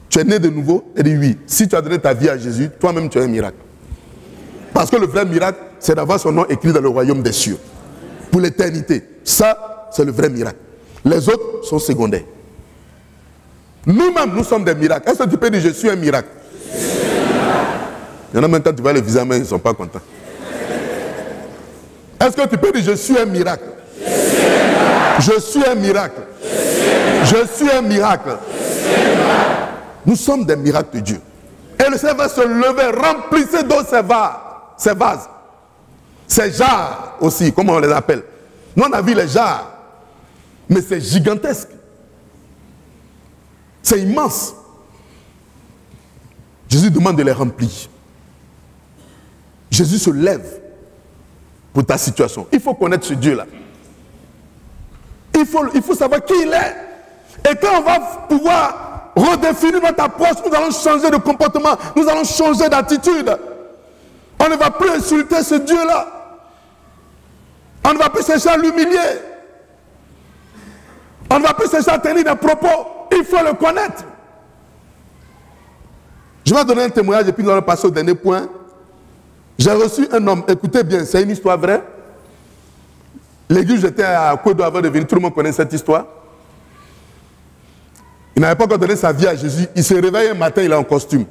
Tu es né de nouveau? Elle dit, oui. Si tu as donné ta vie à Jésus, toi-même tu es un miracle. Parce que le vrai miracle, c'est d'avoir son nom écrit dans le royaume des cieux. Pour l'éternité. Ça, c'est le vrai miracle. Les autres sont secondaires. Nous-mêmes, nous sommes des miracles. Est-ce que tu peux dire, je suis un miracle? Il y en a même quand tu vois les visages, mais ils ne sont pas contents. Est-ce que tu peux dire, je suis un miracle? Je suis un miracle. Je suis un miracle. Nous sommes des miracles de Dieu. Et le Seigneur va se lever, remplissez d'eau ces vases. Ces jarres aussi, comment on les appelle. Nous on a vu les jarres. Mais c'est gigantesque. C'est immense. Jésus demande de les remplir. Jésus se lève pour ta situation. Il faut connaître ce Dieu-là. Il faut savoir qui il est. Et quand on va pouvoir redéfinir notre approche, nous allons changer de comportement, nous allons changer d'attitude. On ne va plus insulter ce Dieu-là. On ne va plus chercher à l'humilier. On ne va plus chercher à tenir des propos. Il faut le connaître. Je vais donner un témoignage et puis nous allons passer au dernier point. J'ai reçu un homme, écoutez bien, c'est une histoire vraie. L'église, j'étais à Kodo avant de venir, tout le monde connaît cette histoire. Il n'avait pas encore donné sa vie à Jésus. Il se réveille un matin, il est en costume.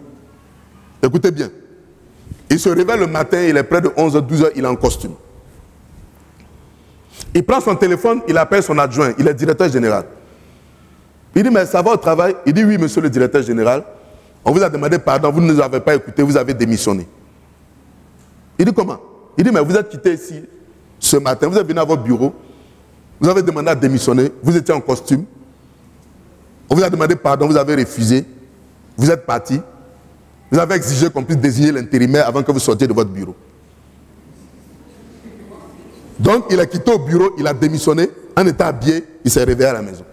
Écoutez bien. Il se réveille le matin, il est près de 11h, 12h, il est en costume. Il prend son téléphone, il appelle son adjoint, il est directeur général. Il dit, mais ça va au travail? Il dit, oui, monsieur le directeur général. On vous a demandé pardon, vous ne nous avez pas écouté, vous avez démissionné. Il dit, comment? Il dit, mais vous êtes quitté ici ce matin, vous êtes venu à votre bureau, vous avez demandé à démissionner, vous étiez en costume, on vous a demandé pardon, vous avez refusé, vous êtes parti, vous avez exigé qu'on puisse désigner l'intérimaire avant que vous sortiez de votre bureau. Donc, il a quitté au bureau, il a démissionné, en étant habillé, il s'est réveillé à la maison.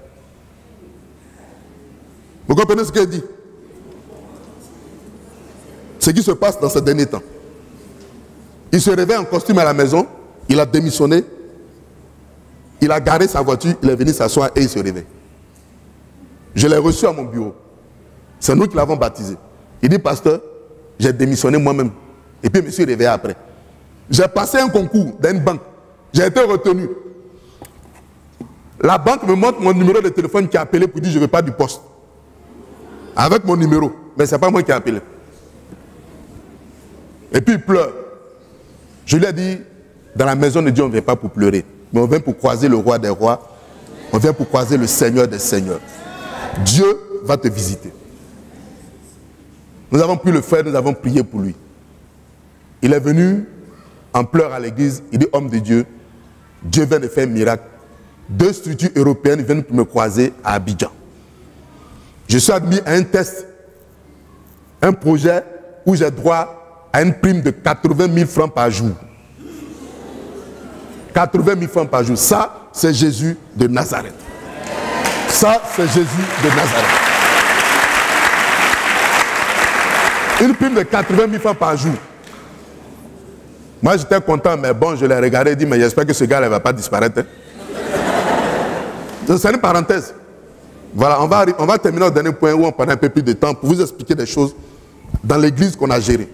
Vous comprenez ce qu'il dit? Ce qui se passe dans ce dernier temps. Il se réveille en costume à la maison, il a démissionné, il a garé sa voiture, il est venu s'asseoir et il se réveille. Je l'ai reçu à mon bureau. C'est nous qui l'avons baptisé. Il dit, pasteur, j'ai démissionné moi-même. Et puis je me suis réveillé après. J'ai passé un concours dans une banque. J'ai été retenu. La banque me montre mon numéro de téléphone qui a appelé pour dire je ne veux pas du poste. Avec mon numéro. Mais ce n'est pas moi qui ai appelé. Et puis il pleure. Je lui ai dit, dans la maison de Dieu, on ne vient pas pour pleurer. Mais on vient pour croiser le roi des rois. On vient pour croiser le Seigneur des seigneurs. Dieu va te visiter. Nous avons pu le faire, nous avons prié pour lui. Il est venu en pleurs à l'église. Il dit, homme de Dieu, Dieu vient de faire un miracle. 2 structures européennes viennent pour me croiser à Abidjan. Je suis admis à un test, un projet où j'ai droit à une prime de 80 000 francs par jour. 80 000 francs par jour. Ça, c'est Jésus de Nazareth. Ça, c'est Jésus de Nazareth. Une prime de 80 000 francs par jour. Moi, j'étais content, mais bon, je l'ai regardé et dit, mais j'espère que ce gars ne va pas disparaître. Hein. C'est une parenthèse. Voilà, on va terminer au dernier point où on prend un peu plus de temps pour vous expliquer des choses dans l'église qu'on a gérée.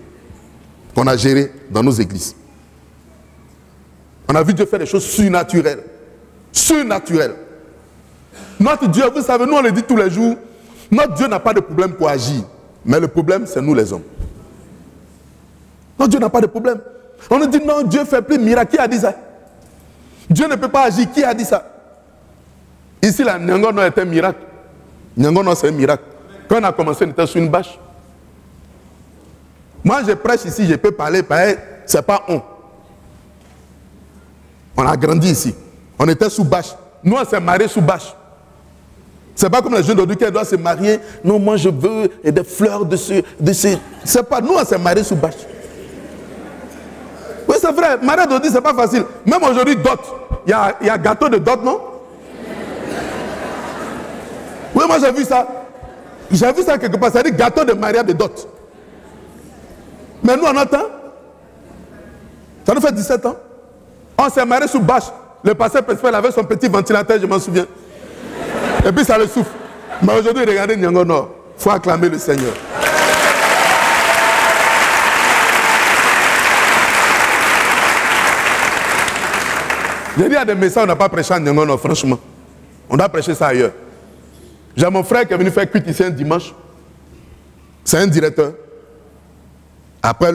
Qu'on a gérée dans nos églises. On a vu Dieu faire des choses surnaturelles. Surnaturelles. Notre Dieu, vous savez, nous on le dit tous les jours, notre Dieu n'a pas de problème pour agir. Mais le problème, c'est nous les hommes. Non, Dieu n'a pas de problème. On nous dit non, Dieu ne fait plus de miracle. Qui a dit ça? Dieu ne peut pas agir. Qui a dit ça? Ici, la Nyangono est un miracle. Nyangono, c'est un miracle. Quand on a commencé, on était sur une bâche. Moi, je prêche ici, je peux parler, c'est pas on. On a grandi ici. On était sous bâche. Nous, on s'est mariés sous bâche. C'est pas comme les jeunes d'aujourd'hui qui doivent se marier. Non, moi, je veux des fleurs de ce. C'est pas. Nous, on s'est mariés sous bâche. Oui, c'est vrai. Marier d'aujourd'hui, c'est pas facile. Même aujourd'hui, dot. Il y a gâteau de dot, non? Oui, moi, j'ai vu ça. J'ai vu ça quelque part. Ça dit gâteau de mariage de dot. Mais nous, on entend. Ça nous fait 17 ans. On s'est marié sous bâche. Le pasteur principal avait son petit ventilateur, je m'en souviens. Et puis ça le souffle. Mais aujourd'hui, regardez Nyango Nord. Il faut acclamer le Seigneur. J'ai dit à des messages, on n'a pas prêché à Nyango Nord, franchement. On a prêché ça ailleurs. J'ai mon frère qui est venu faire culte ici un dimanche. C'est un directeur. Après,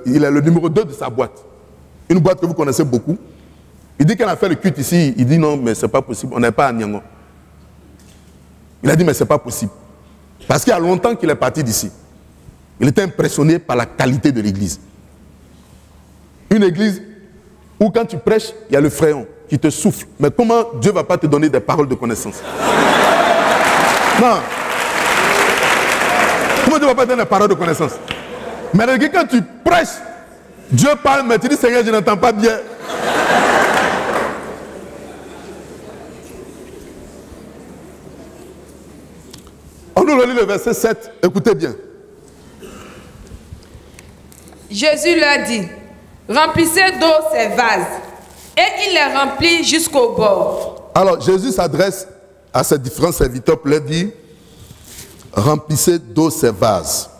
il est le numéro 2 de sa boîte. Une boîte que vous connaissez beaucoup. Il dit qu'elle a fait le culte ici. Il dit non, mais c'est pas possible. On n'est pas à Nyango. Il a dit, mais c'est pas possible. Parce qu'il y a longtemps qu'il est parti d'ici. Il était impressionné par la qualité de l'église. Une église où quand tu prêches, il y a le fréon qui te souffle. Mais comment Dieu ne va pas te donner des paroles de connaissance? Non. Comment Dieu ne va pas te donner des paroles de connaissance? Mais regarde, quand tu prêches, Dieu parle, mais tu dis, Seigneur, je n'entends pas bien. On nous relit le verset 7. Écoutez bien. Jésus leur dit, remplissez d'eau ces vases. Et il les remplit jusqu'au bord. Alors, Jésus s'adresse à ses différents serviteurs pour leur dire, remplissez d'eau ces vases.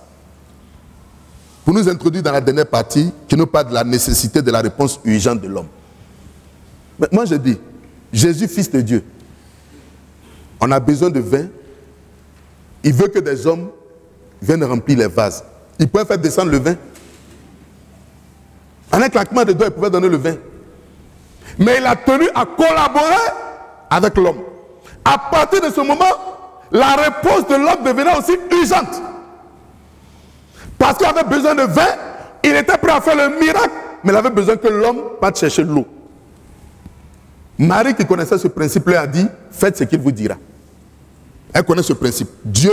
Pour nous introduire dans la dernière partie, qui nous parle de la nécessité de la réponse urgente de l'homme. Mais moi je dis, Jésus, fils de Dieu, on a besoin de vin. Il veut que des hommes viennent remplir les vases. Il pouvait faire descendre le vin. En un claquement de doigts, il pouvait donner le vin. Mais il a tenu à collaborer avec l'homme. À partir de ce moment, la réponse de l'homme devenait aussi urgente. Parce qu'il avait besoin de vin, il était prêt à faire le miracle, mais il avait besoin que l'homme parte chercher l'eau. Marie, qui connaissait ce principe, lui a dit, faites ce qu'il vous dira. Elle connaît ce principe. Dieu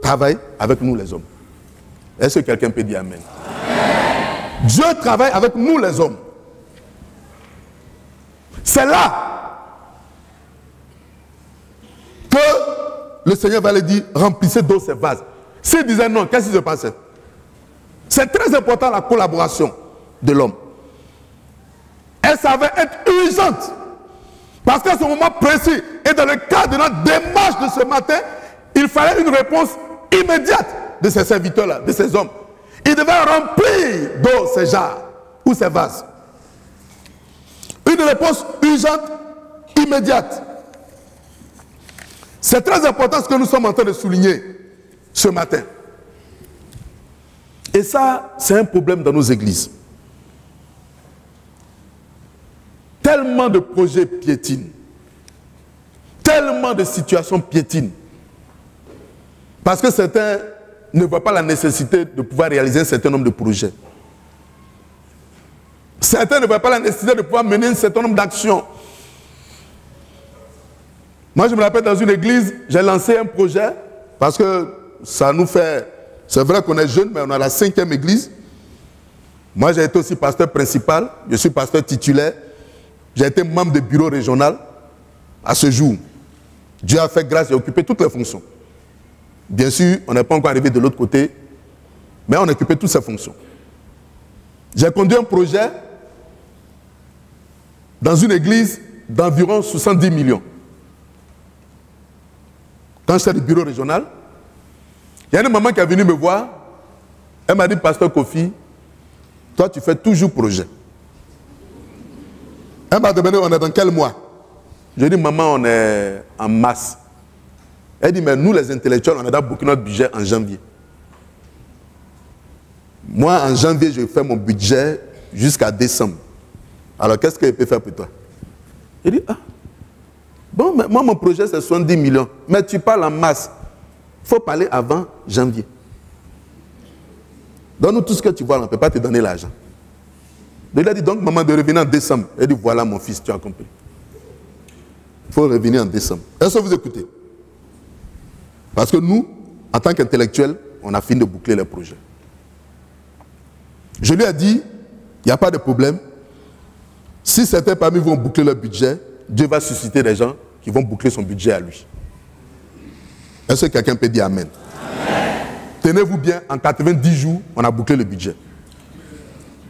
travaille avec nous les hommes. Est-ce que quelqu'un peut dire amen? Amen. Dieu travaille avec nous les hommes. C'est là que le Seigneur va lui dire, remplissez d'eau ces vases. S'il disait non, qu'est-ce qui se passait? C'est très important la collaboration de l'homme. Elle savait être urgente. Parce qu'à ce moment précis, et dans le cadre de notre démarche de ce matin, il fallait une réponse immédiate de ces serviteurs-là, de ces hommes. Ils devaient remplir d'eau ces jarres ou ces vases. Une réponse urgente, immédiate. C'est très important ce que nous sommes en train de souligner ce matin. Et ça, c'est un problème dans nos églises. Tellement de projets piétinent. Tellement de situations piétinent. Parce que certains ne voient pas la nécessité de pouvoir réaliser un certain nombre de projets. Certains ne voient pas la nécessité de pouvoir mener un certain nombre d'actions. Moi, je me rappelle dans une église, j'ai lancé un projet parce que ça nous fait... C'est vrai qu'on est jeune, mais on a la 5e église. Moi, j'ai été aussi pasteur principal. Je suis pasteur titulaire. J'ai été membre de bureau régional à ce jour. Dieu a fait grâce et occupé toutes les fonctions. Bien sûr, on n'est pas encore arrivé de l'autre côté, mais on a occupé toutes ces fonctions. J'ai conduit un projet dans une église d'environ 70 millions. Quand j'étais du bureau régional, il y a une maman qui est venue me voir. Elle m'a dit, pasteur Kofi, toi tu fais toujours projet. Elle m'a demandé, on est dans quel mois? Je dis, maman, on est en mars. Elle dit, mais nous les intellectuels, on a d'abord beaucoup notre budget en janvier. Moi, en janvier, je fais mon budget jusqu'à décembre. Alors, qu'est-ce que je peux faire pour toi? Il dit, ah, bon, mais moi, mon projet, c'est 70 millions. Mais tu parles en masse. Il faut parler avant janvier. Donne-nous tout ce que tu vois, on ne peut pas te donner l'argent. Il a dit, donc, maman, de revenir en décembre. Il dit, voilà, mon fils, tu as compris. Il faut revenir en décembre. Est-ce que vous écoutez? Parce que nous, en tant qu'intellectuels, on a fini de boucler le projet. Je lui ai dit, il n'y a pas de problème. Si certains parmi vous vont boucler leur budget, Dieu va susciter des gens qui vont boucler son budget à lui. Est-ce que quelqu'un peut dire Amen? Amen. Tenez-vous bien, en 90 jours, on a bouclé le budget.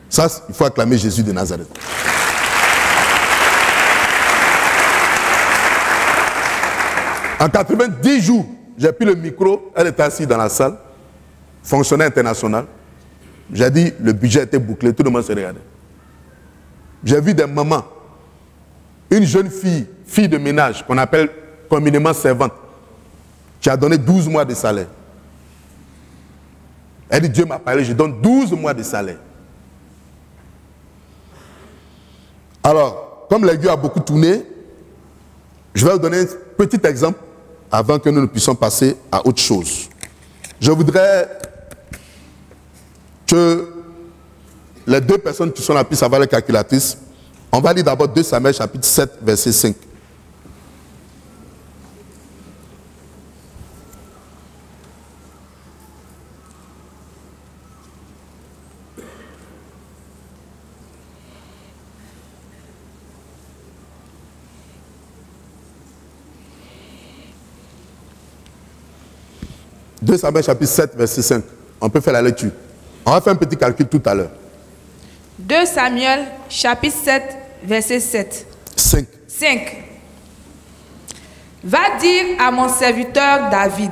Ça, il faut acclamer Jésus de Nazareth. En 90 jours, j'ai pris le micro, elle était assise dans la salle, fonctionnaire international. J'ai dit, le budget était bouclé, tout le monde se regardait. J'ai vu des mamans, une jeune fille, fille de ménage, qu'on appelle communément servante, qui a donné 12 mois de salaire. Elle dit, Dieu m'a parlé, je donne 12 mois de salaire. Alors, comme l'aiguille a beaucoup tourné, je vais vous donner un petit exemple avant que nous ne puissions passer à autre chose. Je voudrais que les deux personnes qui sont là puissent avoir la calculatrice. On va lire d'abord 2 Samuel chapitre 7, verset 5. « 2 Samuel chapitre 7, verset 5. On peut faire la lecture. On va faire un petit calcul tout à l'heure. 2 Samuel, chapitre 7, verset 7. 5. Va dire à mon serviteur David,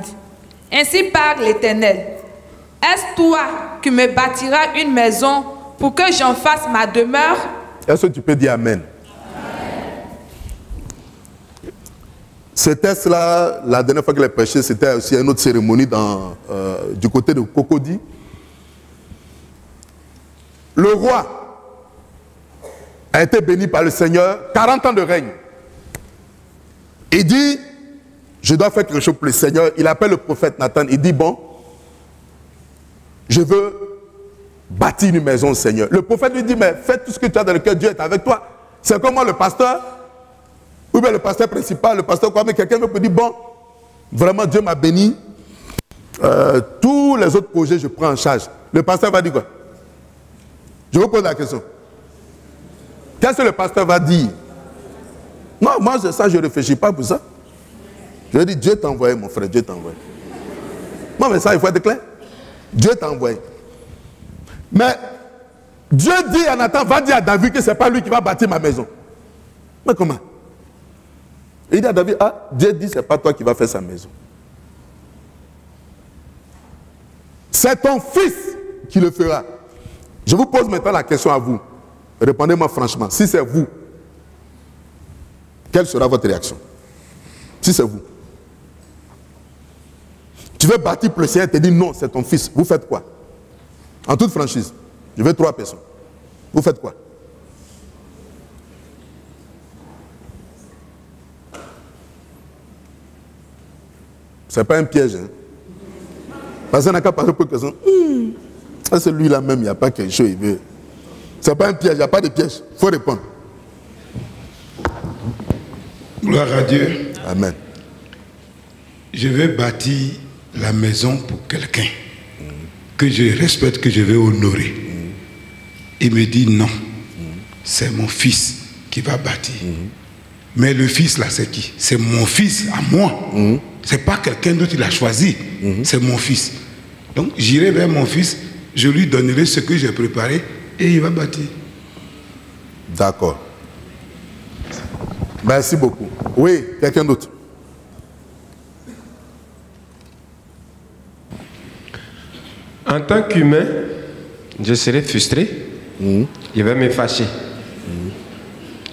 ainsi parle l'Éternel. Est-ce toi qui me bâtiras une maison pour que j'en fasse ma demeure? Est-ce que tu peux dire Amen? Ce texte-là, la dernière fois que je l'ai prêché, c'était aussi une autre cérémonie du côté de Cocody. Le roi a été béni par le Seigneur, 40 ans de règne. Il dit, je dois faire quelque chose pour le Seigneur. Il appelle le prophète Nathan, il dit, bon, je veux bâtir une maison au Seigneur. Le prophète lui dit, mais fais tout ce que tu as dans le cœur, Dieu est avec toi. C'est comme moi, le pasteur, ou bien le pasteur principal, le pasteur quoi, mais quelqu'un me peut dire, bon, vraiment Dieu m'a béni, tous les autres projets je prends en charge. Le pasteur va dire quoi? Je vous pose la question. Qu'est-ce que le pasteur va dire? Non, moi ça je ne réfléchis pas pour ça. Je lui dis, Dieu t'a envoyé mon frère, Dieu t'a envoyé. Non mais ça il faut être clair. Dieu t'a envoyé. Mais Dieu dit à Nathan, va dire à David que ce n'est pas lui qui va bâtir ma maison. Mais comment? Il dit à David, ah, Dieu dit, ce n'est pas toi qui vas faire sa maison. C'est ton fils qui le fera. Je vous pose maintenant la question à vous. Répondez-moi franchement. Si c'est vous, quelle sera votre réaction? Si c'est vous. Tu veux bâtir pour le Seigneur et te dire non, c'est ton fils. Vous faites quoi? En toute franchise. Je veux 3 personnes. Vous faites quoi? Ce n'est pas un piège. Hein? Parce qu'on n'a qu'à parler pour que ça. C'est lui-là même, il n'y a pas quelque chose. Ce n'est pas un piège, il n'y a pas de piège. Il faut répondre. Gloire à Dieu. Amen. Je vais bâtir la maison pour quelqu'un que je respecte, que je vais honorer. Il me dit non, c'est mon fils qui va bâtir. Mais le fils là, c'est qui? C'est mon fils à moi. C'est pas quelqu'un d'autre qui l'a choisi. C'est mon fils. Donc j'irai vers mon fils, je lui donnerai ce que j'ai préparé et il va bâtir. D'accord. Merci beaucoup. Oui, quelqu'un d'autre? En tant qu'humain, je serai frustré. Je vais me fâcher.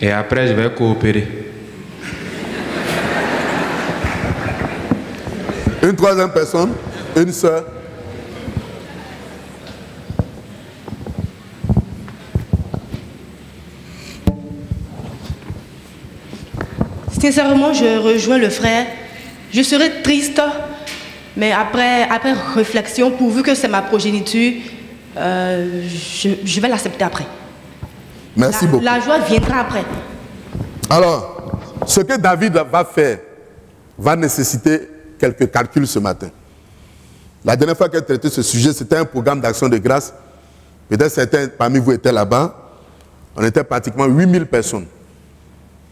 Et après, je vais coopérer. Une troisième personne, une sœur. Sincèrement, je rejoins le frère. Je serais triste, mais après réflexion, pourvu que c'est ma progéniture, je vais l'accepter après. Merci beaucoup. La joie viendra après. Alors, ce que David va faire va nécessiter quelques calculs ce matin. La dernière fois qu'elle traitait ce sujet, c'était un programme d'action de grâce. Peut-être certains parmi vous étaient là-bas. On était pratiquement 8000 personnes.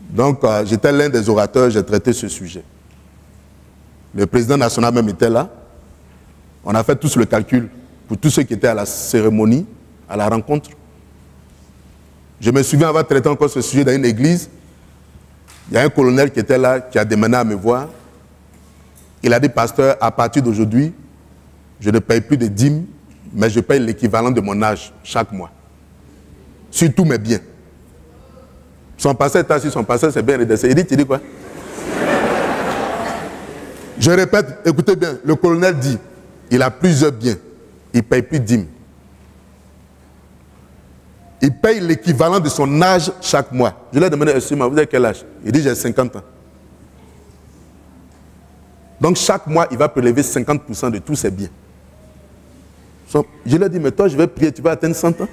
Donc, j'étais l'un des orateurs, j'ai traité ce sujet. Le président national même était là. On a fait tous le calcul pour tous ceux qui étaient à la cérémonie, à la rencontre. Je me souviens avoir traité encore ce sujet dans une église. Il y a un colonel qui était là, qui a demandé à me voir. Il a dit, pasteur, à partir d'aujourd'hui, je ne paye plus de dîmes, mais je paye l'équivalent de mon âge chaque mois. Sur tous mes biens. Son pasteur est assis, son pasteur s'est bien redressé. Il dit, tu dis quoi? Je répète, écoutez bien, le colonel dit, il a plusieurs biens, il ne paye plus de dîmes. Il paye l'équivalent de son âge chaque mois. Je lui ai demandé, excusez-moi, vous avez quel âge? Il dit, j'ai 50 ans. Donc chaque mois, il va prélever 50% de tous ses biens. Je lui ai dit, mais toi, je vais prier, tu vas atteindre 100 ans?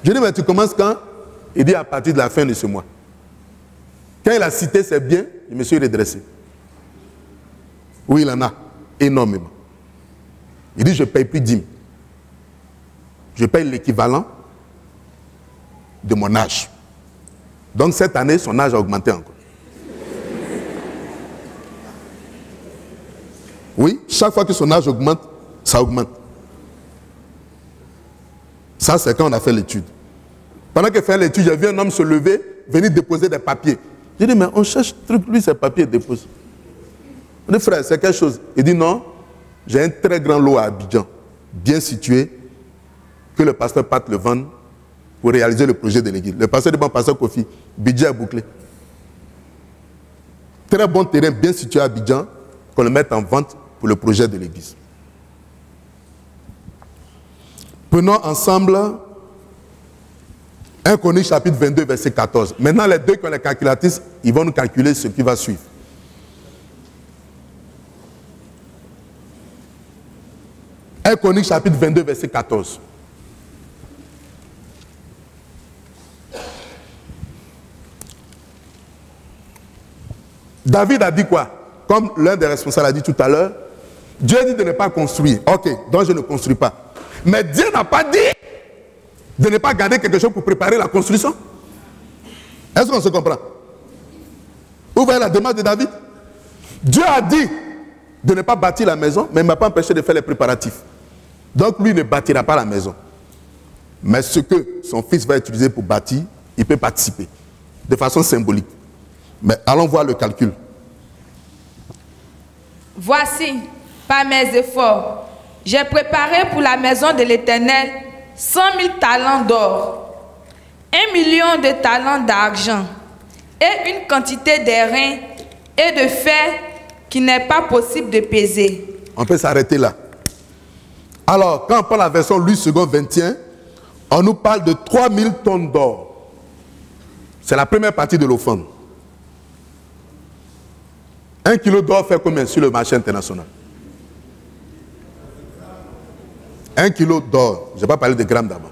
Je lui ai dit, mais tu commences quand? Il dit, à partir de la fin de ce mois. Quand il a cité ses biens, je me suis redressé. Oui, il en a énormément. Il dit, je ne paye plus dîmes. Je paye l'équivalent de mon âge. Donc cette année, son âge a augmenté encore. Oui, chaque fois que son âge augmente, ça augmente. Ça, c'est quand on a fait l'étude. Pendant qu'il fait l'étude, j'ai vu un homme se lever, venir déposer des papiers. J'ai dit, mais on cherche truc, lui, ses papiers dépose. On dit, frère, c'est quelque chose. Il dit, non, j'ai un très grand lot à Abidjan, bien situé, que le pasteur parte le vendre pour réaliser le projet de l'église. Le pasteur dit, bon, pasteur Kofi, budget est bouclé. Très bon terrain, bien situé à Abidjan, qu'on le mette en vente pour le projet de l'église. Prenons ensemble 1 Chroniques chapitre 22, verset 14. Maintenant, les deux qui ont les calculatrices, ils vont nous calculer ce qui va suivre. 1 Chroniques chapitre 22, verset 14. David a dit quoi? Comme l'un des responsables a dit tout à l'heure, Dieu dit de ne pas construire. Ok, donc je ne construis pas. Mais Dieu n'a pas dit de ne pas garder quelque chose pour préparer la construction. Est-ce qu'on se comprend? Vous voyez la demande de David? Dieu a dit de ne pas bâtir la maison, mais il ne m'a pas empêché de faire les préparatifs. Donc lui ne bâtira pas la maison. Mais ce que son fils va utiliser pour bâtir, il peut participer de façon symbolique. Mais allons voir le calcul. Voici, par mes efforts, j'ai préparé pour la maison de l'Éternel 100 000 talents d'or, 1 million de talents d'argent et une quantité d'airain et de fer qui n'est pas possible de peser. On peut s'arrêter là. Alors, quand on prend la version Louis II 21, on nous parle de 3000 tonnes d'or. C'est la première partie de l'offrande. 1 kilo d'or fait combien sur le marché international? 1 kilo d'or. Je n'ai pas parlé de grammes d'abord.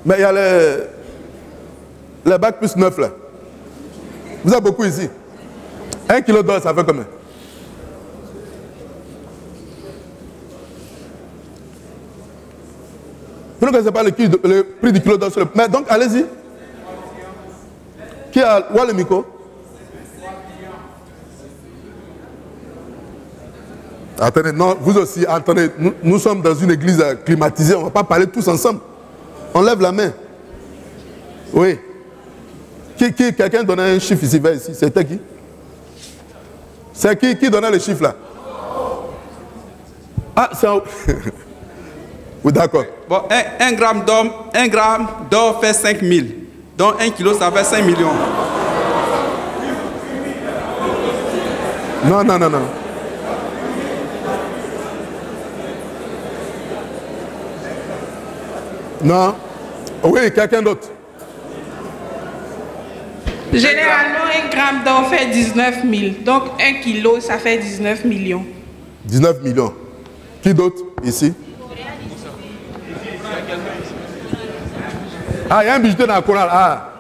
Mais il y a les bacs plus 9 là. Vous avez beaucoup ici. 1 kilo d'or, ça fait combien? Vous ne connaissez pas le prix du kilo d'or sur le... Mais donc, allez-y. Qui a... Où est le micro? Attendez, non, vous aussi, attendez, nous sommes dans une église climatisée, on ne va pas parler tous ensemble. On lève la main. Oui. Quelqu'un donnait un chiffre ici, vers ici. C'était qui? C'est qui donnait le chiffre là? Ah, c'est un... Oui, d'accord. Bon, 1 gramme d'or fait 5 000. Donc 1 kilo, ça fait 5 millions. Non. Non. Oui, quelqu'un d'autre. Généralement, 1 gramme d'or fait 19 000. Donc 1 kilo, ça fait 19 millions. 19 millions. Qui d'autre ici? Ah, il y a un bijoutier dans la chorale. Ah.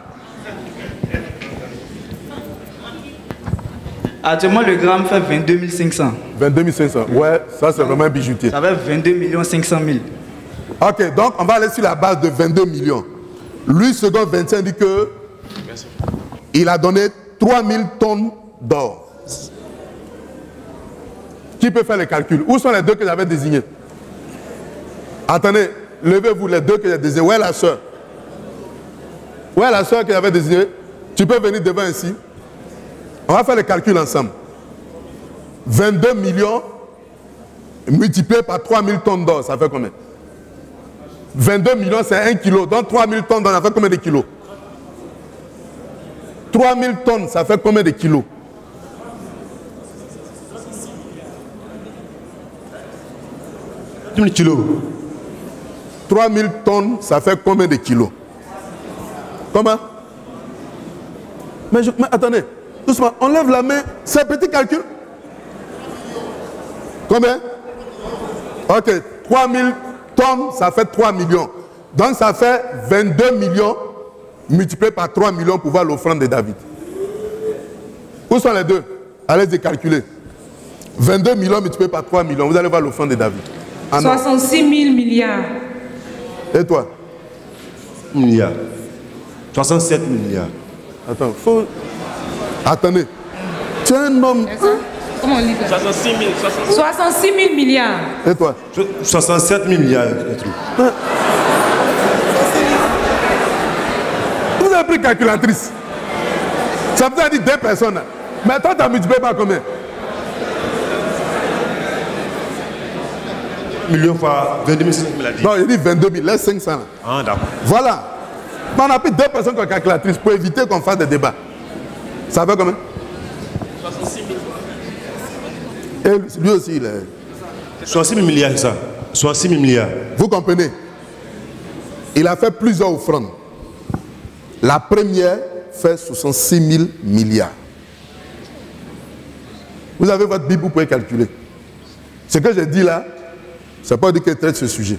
Actuellement, le gramme fait 22 500. 22 500. Ouais, ça c'est vraiment un bijoutier. Ça fait 22 500 000. Ok, donc on va aller sur la base de 22 millions. Lui, second 25, dit que il a donné 3000 tonnes d'or. Qui peut faire le calcul? Où sont les deux que j'avais désignés? Attendez, levez-vous les deux que j'ai désignés. Où est la soeur? Où est la soeur que j'avais désignée? Tu peux venir devant ici. On va faire le calcul ensemble. 22 millions multiplié par 3000 tonnes d'or, ça fait combien? 22 millions, c'est 1 kilo. Donc 3000 tonnes d'or, ça fait combien de kilos? 3000 tonnes, ça fait combien de kilos? Kilos. 3000 tonnes, ça fait combien de kilos? Comment? Mais attendez, doucement, on lève la main, c'est un petit calcul. Combien? Ok, 3000 tonnes, ça fait 3 millions. Donc ça fait 22 millions multiplié par 3 millions pour voir l'offrande de David. Où sont les deux? Allez-y calculer. 22 millions multiplié par 3 millions, vous allez voir l'offrande de David. 66 000 milliards. Et toi? Milliards. 67 milliards. Attends, faut... Attendez. Tu es un homme... Comment on lit ça? 66 000 milliards. Et toi? 67 milliards. Vous avez pris calculatrice. Ça vous a dit 2 personnes. Mais toi, tu as multiplié par combien? Millions fois 22 500 000. Non, il dit 22 000. Laisse 500. Là. Ah, d'accord. Voilà. Mais on a pris 2 personnes comme calculatrice pour éviter qu'on fasse des débats. Ça fait combien? 66 000.000. Et lui aussi, il est... 66 000 milliards, c'est ça. 66 000 milliards. Vous comprenez? Il a fait plusieurs offrandes. La première fait 66 000 milliards. Vous avez votre Bible, vous pouvez calculer. Ce que j'ai dit là, c'est pas dire qu'il traite ce sujet.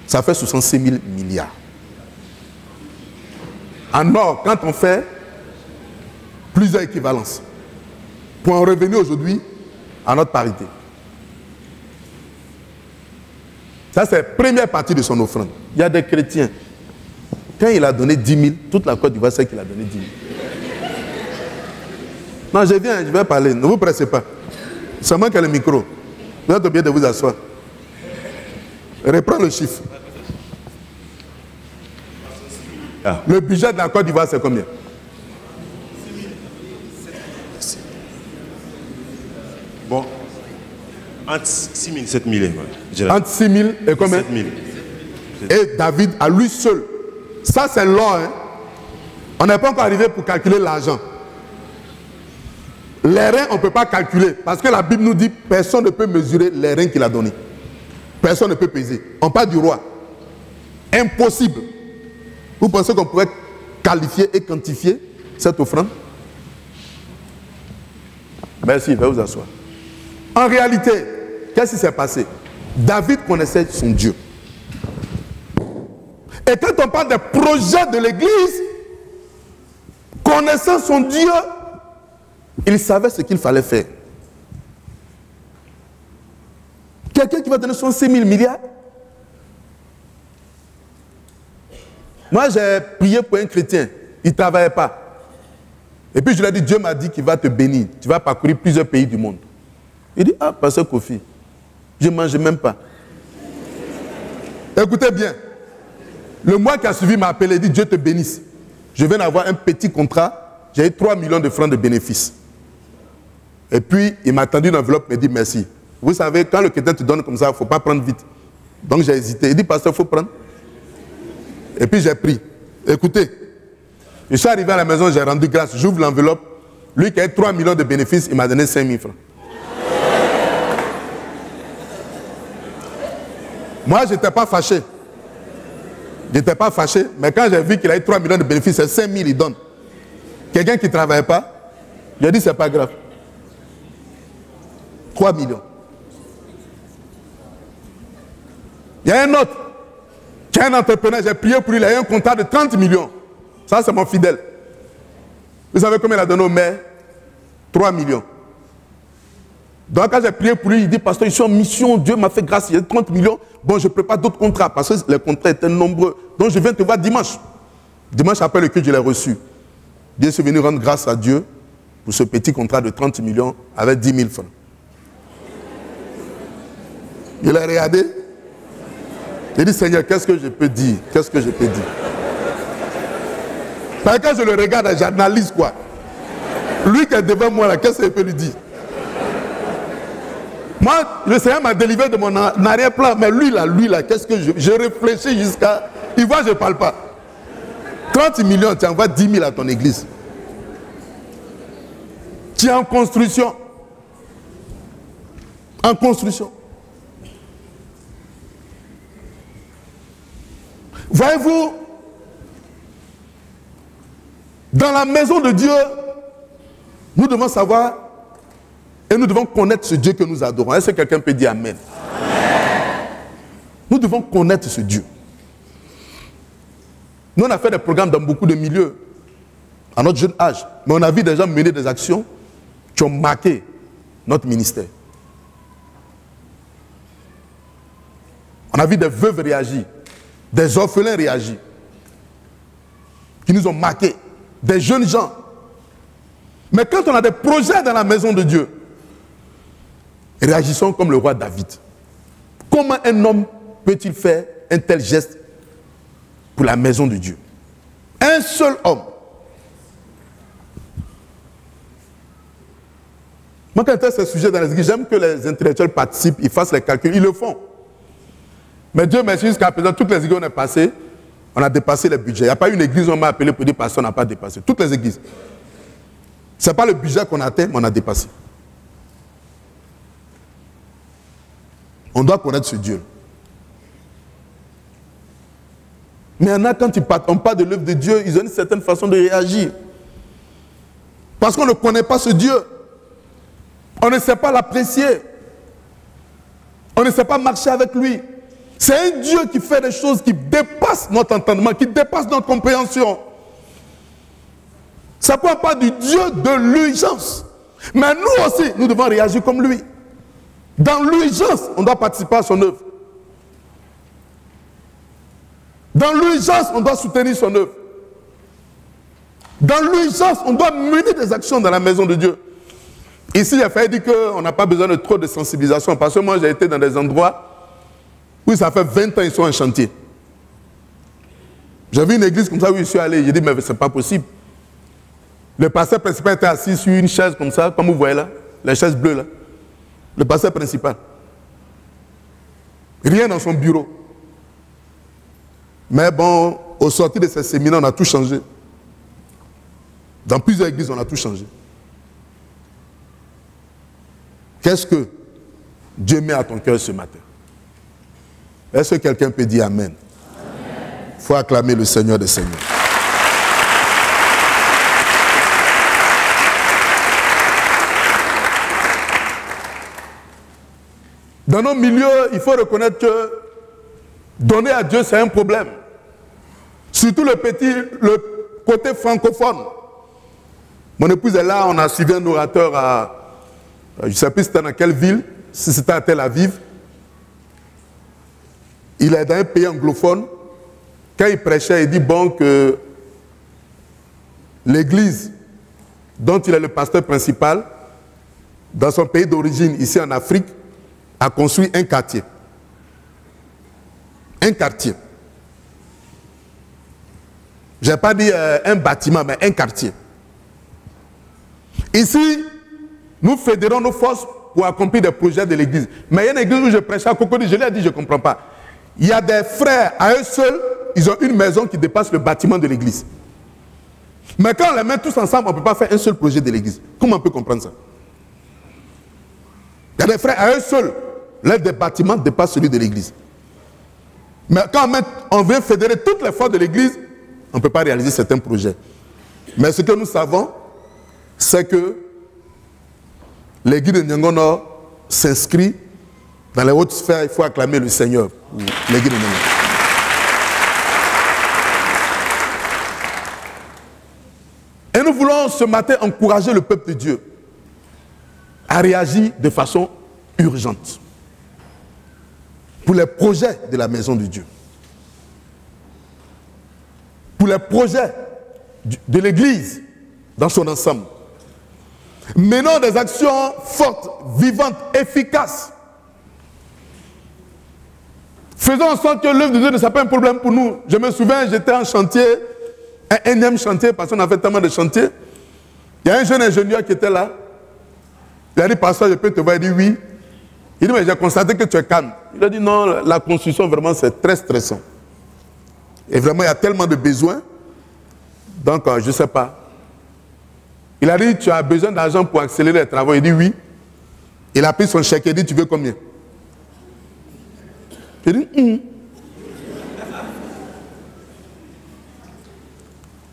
Ça fait 66 000 milliards. En or, quand on fait plusieurs équivalences, pour en revenir aujourd'hui à notre parité. Ça, c'est la première partie de son offrande. Il y a des chrétiens. Quand il a donné 10 000, toute la Côte d'Ivoire sait qu'il a donné 10 000. Non, je viens, je vais parler. Ne vous pressez pas. Seulement qu'il y a le micro. Vous êtes obligé de vous asseoir. Reprends le chiffre. Ah. Le budget de la Côte d'Ivoire, c'est combien? Bon. Entre 6 000 et 7 000. Ouais. Entre 6 000 et combien? 7 000. Et David, à lui seul. Ça, c'est l'or. Hein? On n'est pas encore arrivé pour calculer l'argent. Les reins, on ne peut pas calculer. Parce que la Bible nous dit personne ne peut mesurer les reins qu'il a donnés. Personne ne peut peser. On parle du roi. Impossible. Vous pensez qu'on pourrait qualifier et quantifier cette offrande? Merci, il va vous asseoir. En réalité, qu'est-ce qui s'est passé? David connaissait son Dieu. Et quand on parle des projets de l'Église, connaissant son Dieu, il savait ce qu'il fallait faire. Quelqu'un qui va donner 66 000 milliards? Moi, j'ai prié pour un chrétien. Il ne travaillait pas. Et puis, je lui ai dit, Dieu m'a dit qu'il va te bénir. Tu vas parcourir plusieurs pays du monde. Il dit, ah, pasteur Kofi, je ne mange même pas. Écoutez bien. Le mois qui a suivi m'a appelé, il dit, Dieu te bénisse. Je viens d'avoir un petit contrat. J'ai eu 3 millions de francs de bénéfices. Et puis, il m'a tendu une enveloppe, il m'a dit merci. Vous savez, quand le chrétien te donne comme ça, il ne faut pas prendre vite. Donc j'ai hésité. Il dit, pasteur, il faut prendre. Et puis j'ai pris. Écoutez, je suis arrivé à la maison, j'ai rendu grâce. J'ouvre l'enveloppe. Lui qui a eu 3 millions de bénéfices, il m'a donné 5 000 francs. Moi, je n'étais pas fâché. Je n'étais pas fâché, mais quand j'ai vu qu'il a eu 3 millions de bénéfices, c'est 5 000 il donne. Quelqu'un qui ne travaille pas, j'ai dit c'est pas grave. 3 millions. Il y a un autre, qui est un entrepreneur, j'ai prié pour lui, il a eu un contrat de 30 millions. Ça, c'est mon fidèle. Vous savez combien il a donné au maire? 3 millions. Donc quand j'ai prié pour lui, il dit, pasteur, je suis en mission, Dieu m'a fait grâce, il y a 30 millions. Bon, je prépare d'autres contrats, parce que les contrats étaient nombreux. Donc je viens te voir dimanche. Dimanche après le culte, je l'ai reçu. Dieu est venu rendre grâce à Dieu pour ce petit contrat de 30 millions avec 10 000 francs. Il a regardé. Il dit, Seigneur, qu'est-ce que je peux dire? Qu'est-ce que je peux dire? Parce que quand je le regarde, j'analyse quoi? Lui qui est devant moi, là, qu'est-ce que je peux lui dire? Moi, le Seigneur m'a délivré de mon arrière-plan, mais lui là, qu'est-ce que je réfléchis jusqu'à... Il voit, je ne parle pas. 30 millions, tu envoies 10 000 à ton église. Tu es en construction. En construction. Voyez-vous, dans la maison de Dieu, nous devons savoir et nous devons connaître ce Dieu que nous adorons. Est-ce que quelqu'un peut dire Amen? Amen. Nous devons connaître ce Dieu. Nous, on a fait des programmes dans beaucoup de milieux, à notre jeune âge, mais on a vu des gens mener des actions qui ont marqué notre ministère. On a vu des veuves réagir, des orphelins réagir, qui nous ont marqués, des jeunes gens. Mais quand on a des projets dans la maison de Dieu, réagissons comme le roi David. Comment un homme peut-il faire un tel geste pour la maison de Dieu? Un seul homme. Moi, quand il y a ce sujet dans les églises, j'aime que les intellectuels participent, ils fassent les calculs, ils le font. Mais Dieu merci, jusqu'à présent, toutes les églises où on est passé, on a dépassé les budgets. Il n'y a pas une église où on m'a appelé pour dire pasteur, on n'a pas dépassé. Toutes les églises. Ce n'est pas le budget qu'on atteint, mais on a dépassé. On doit connaître ce Dieu. Mais il y en a, quand on parle de l'œuvre de Dieu, ils ont une certaine façon de réagir. Parce qu'on ne connaît pas ce Dieu. On ne sait pas l'apprécier. On ne sait pas marcher avec lui. C'est un Dieu qui fait des choses qui dépassent notre entendement, qui dépassent notre compréhension. Ça ne pas du Dieu de l'urgence. Mais nous aussi, nous devons réagir comme lui. Dans l'urgence, on doit participer à son œuvre. Dans l'urgence, on doit soutenir son œuvre. Dans l'urgence, on doit mener des actions dans la maison de Dieu. Ici, il a fallu dire qu'on n'a pas besoin de trop de sensibilisation. Parce que moi, j'ai été dans des endroits où ça fait 20 ans qu'ils sont en chantier. J'ai vu une église comme ça où je suis allé. J'ai dit, mais ce n'est pas possible. Le pasteur principal était assis sur une chaise comme ça, comme vous voyez là, la chaise bleue là. Le pasteur principal. Rien dans son bureau. Mais bon, au sortir de ces séminaires, on a tout changé. Dans plusieurs églises, on a tout changé. Qu'est-ce que Dieu met à ton cœur ce matin? Est-ce que quelqu'un peut dire Amen? Il faut acclamer le Seigneur des Seigneurs. Dans nos milieux, il faut reconnaître que donner à Dieu, c'est un problème. Surtout le côté francophone. Mon épouse est là, on a suivi un orateur à, je ne sais plus c'était dans quelle ville, si c'était à Tel Aviv. Il est dans un pays anglophone. Quand il prêchait, il dit bon que l'église dont il est le pasteur principal, dans son pays d'origine, ici en Afrique, a construit un quartier. Un quartier. Je n'ai pas dit un bâtiment, mais un quartier. Ici, nous fédérons nos forces pour accomplir des projets de l'église. Mais il y a une église où je prêchais à Cocody, je lui ai dit, je ne comprends pas. Il y a des frères, à eux seuls, ils ont une maison qui dépasse le bâtiment de l'église. Mais quand on les met tous ensemble, on ne peut pas faire un seul projet de l'église. Comment on peut comprendre ça? Il y a des frères, à eux seuls, l'un des bâtiments dépasse celui de l'église. Mais quand on vient fédérer toutes les forces de l'Église, on ne peut pas réaliser certains projets. Mais ce que nous savons, c'est que l'Église de Nyangono s'inscrit dans les hautes sphères. Il faut acclamer le Seigneur. L'Église de Nyangono. Et nous voulons ce matin encourager le peuple de Dieu à réagir de façon urgente pour les projets de la maison de Dieu, pour les projets de l'Église dans son ensemble. Menons des actions fortes, vivantes, efficaces. Faisons en sorte que l'œuvre de Dieu ne soit pas un problème pour nous. Je me souviens, j'étais en chantier, un énième chantier, parce qu'on a fait tellement de chantiers. Il y a un jeune ingénieur qui était là. Il a dit, pasteur, je peux te voir? Il dit oui. Il dit, mais j'ai constaté que tu es calme. Il a dit, non, la construction, vraiment, c'est très stressant. Et vraiment, il y a tellement de besoins. Donc, je ne sais pas. Il a dit, tu as besoin d'argent pour accélérer les travaux. Il dit oui. Il a pris son chèque. Il dit, tu veux combien? Il dit,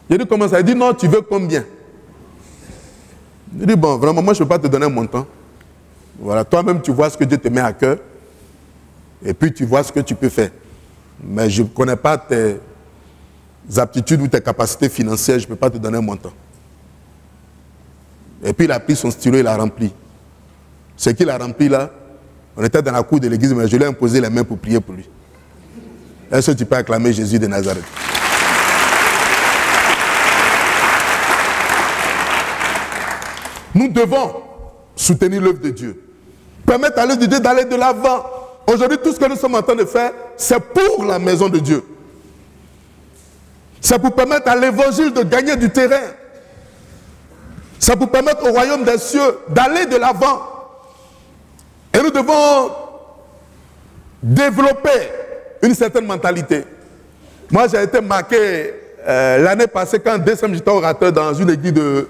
Il dit, comment ça? Il dit, non, tu veux combien? Il dit, bon, vraiment, moi, je ne peux pas te donner un montant. Voilà, toi-même, tu vois ce que Dieu te met à cœur. Et puis, tu vois ce que tu peux faire. Mais je ne connais pas tes aptitudes ou tes capacités financières. Je ne peux pas te donner un montant. Et puis, il a pris son stylo, il a rempli. Ce qu'il a rempli là, on était dans la cour de l'église, mais je lui ai imposé les mains pour prier pour lui. Est-ce que tu peux acclamer Jésus de Nazareth? Nous devons soutenir l'œuvre de Dieu. Permettre à l'œuvre de Dieu d'aller de l'avant. Aujourd'hui, tout ce que nous sommes en train de faire, c'est pour la maison de Dieu. C'est pour permettre à l'évangile de gagner du terrain. C'est pour permettre au royaume des cieux d'aller de l'avant. Et nous devons développer une certaine mentalité. Moi, j'ai été marqué l'année passée, quand en décembre, j'étais orateur dans une église de...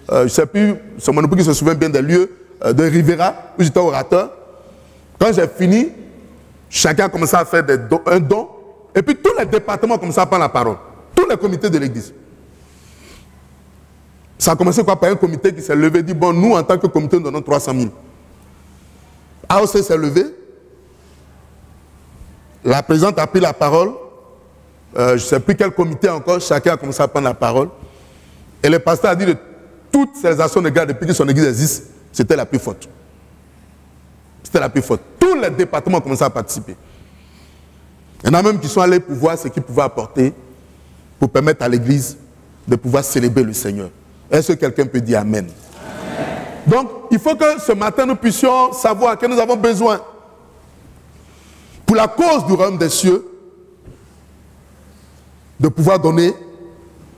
je ne sais plus, c'est mon époux qui se souvient bien des lieux, de Rivera, où j'étais orateur. Quand j'ai fini, chacun a commencé à faire un don. Et puis tous les départements ont commencé à prendre la parole. Tous les comités de l'église. Ça a commencé quoi, par un comité qui s'est levé et dit, bon, nous, en tant que comité, nous donnons 300 000. AOC s'est levé. La présidente a pris la parole. Je ne sais plus quel comité encore. Chacun a commencé à prendre la parole. Et le pasteur a dit de toutes ces actions de grâce depuis que son église existe, c'était la plus forte. C'était la plus forte. Tous les départements ont commencé à participer. Il y en a même qui sont allés pour voir ce qu'ils pouvaient apporter pour permettre à l'église de pouvoir célébrer le Seigneur. Est-ce que quelqu'un peut dire Amen? Donc, il faut que ce matin, nous puissions savoir que nous avons besoin, pour la cause du royaume des cieux, de pouvoir donner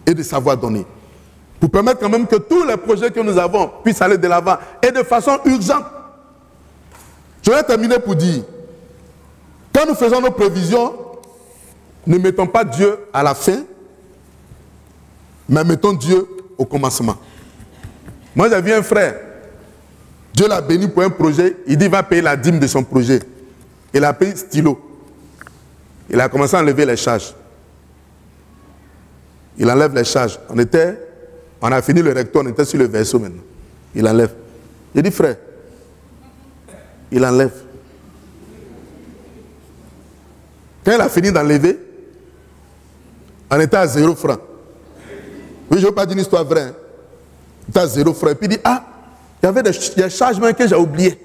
et de savoir donner. Pour permettre quand même que tous les projets que nous avons puissent aller de l'avant et de façon urgente. Je vais terminer pour dire, quand nous faisons nos prévisions, ne mettons pas Dieu à la fin, mais mettons Dieu au commencement. Moi, j'ai vu un frère, Dieu l'a béni pour un projet, il dit qu'il va payer la dîme de son projet. Il a pris stylo. Il a commencé à enlever les charges. Il enlève les charges. On a fini le recto, on était sur le verso maintenant. Il enlève. Il dit, frère, il enlève. Quand il a fini d'enlever, on était à 0 francs. Oui, je ne veux pas dire une histoire vraie. Hein. Il était à 0 francs. Et puis il dit, ah, il y avait des charges même que j'ai oubliées.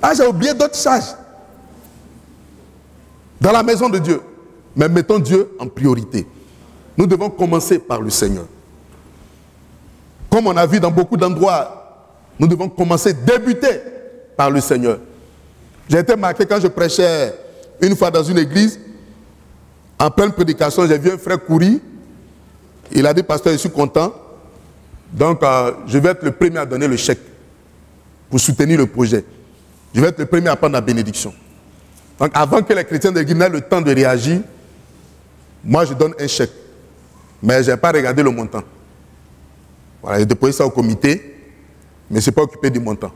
Ah, j'ai oublié d'autres charges. Dans la maison de Dieu. Mais mettons Dieu en priorité. Nous devons commencer par le Seigneur. Comme on a vu dans beaucoup d'endroits, nous devons commencer, débuter par le Seigneur. J'ai été marqué quand je prêchais une fois dans une église, en pleine prédication, j'ai vu un frère courir. Il a dit, pasteur, je suis content. Donc, je vais être le premier à donner le chèque pour soutenir le projet. Je vais être le premier à prendre la bénédiction. Donc, avant que les chrétiens de l'église n'aient le temps de réagir, moi, je donne un chèque. Mais je n'ai pas regardé le montant. Voilà, j'ai déposé ça au comité, mais je ne suis pas occupé du montant.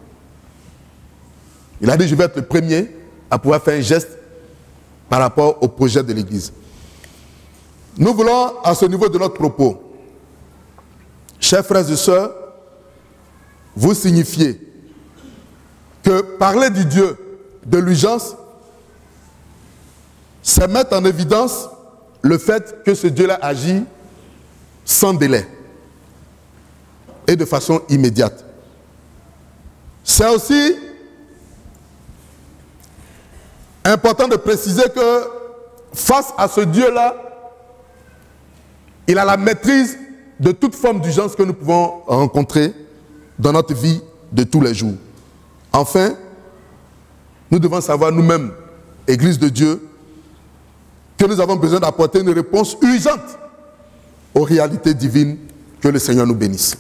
Il a dit, je vais être le premier à pouvoir faire un geste par rapport au projet de l'Église. Nous voulons, à ce niveau de notre propos, chers frères et sœurs, vous signifier que parler du Dieu de l'urgence, c'est mettre en évidence le fait que ce Dieu-là agit sans délai et de façon immédiate. C'est aussi important de préciser que face à ce Dieu-là, il a la maîtrise de toute forme d'urgence que nous pouvons rencontrer dans notre vie de tous les jours. Enfin, nous devons savoir nous-mêmes, Église de Dieu, que nous avons besoin d'apporter une réponse urgente aux réalités divines. Que le Seigneur nous bénisse.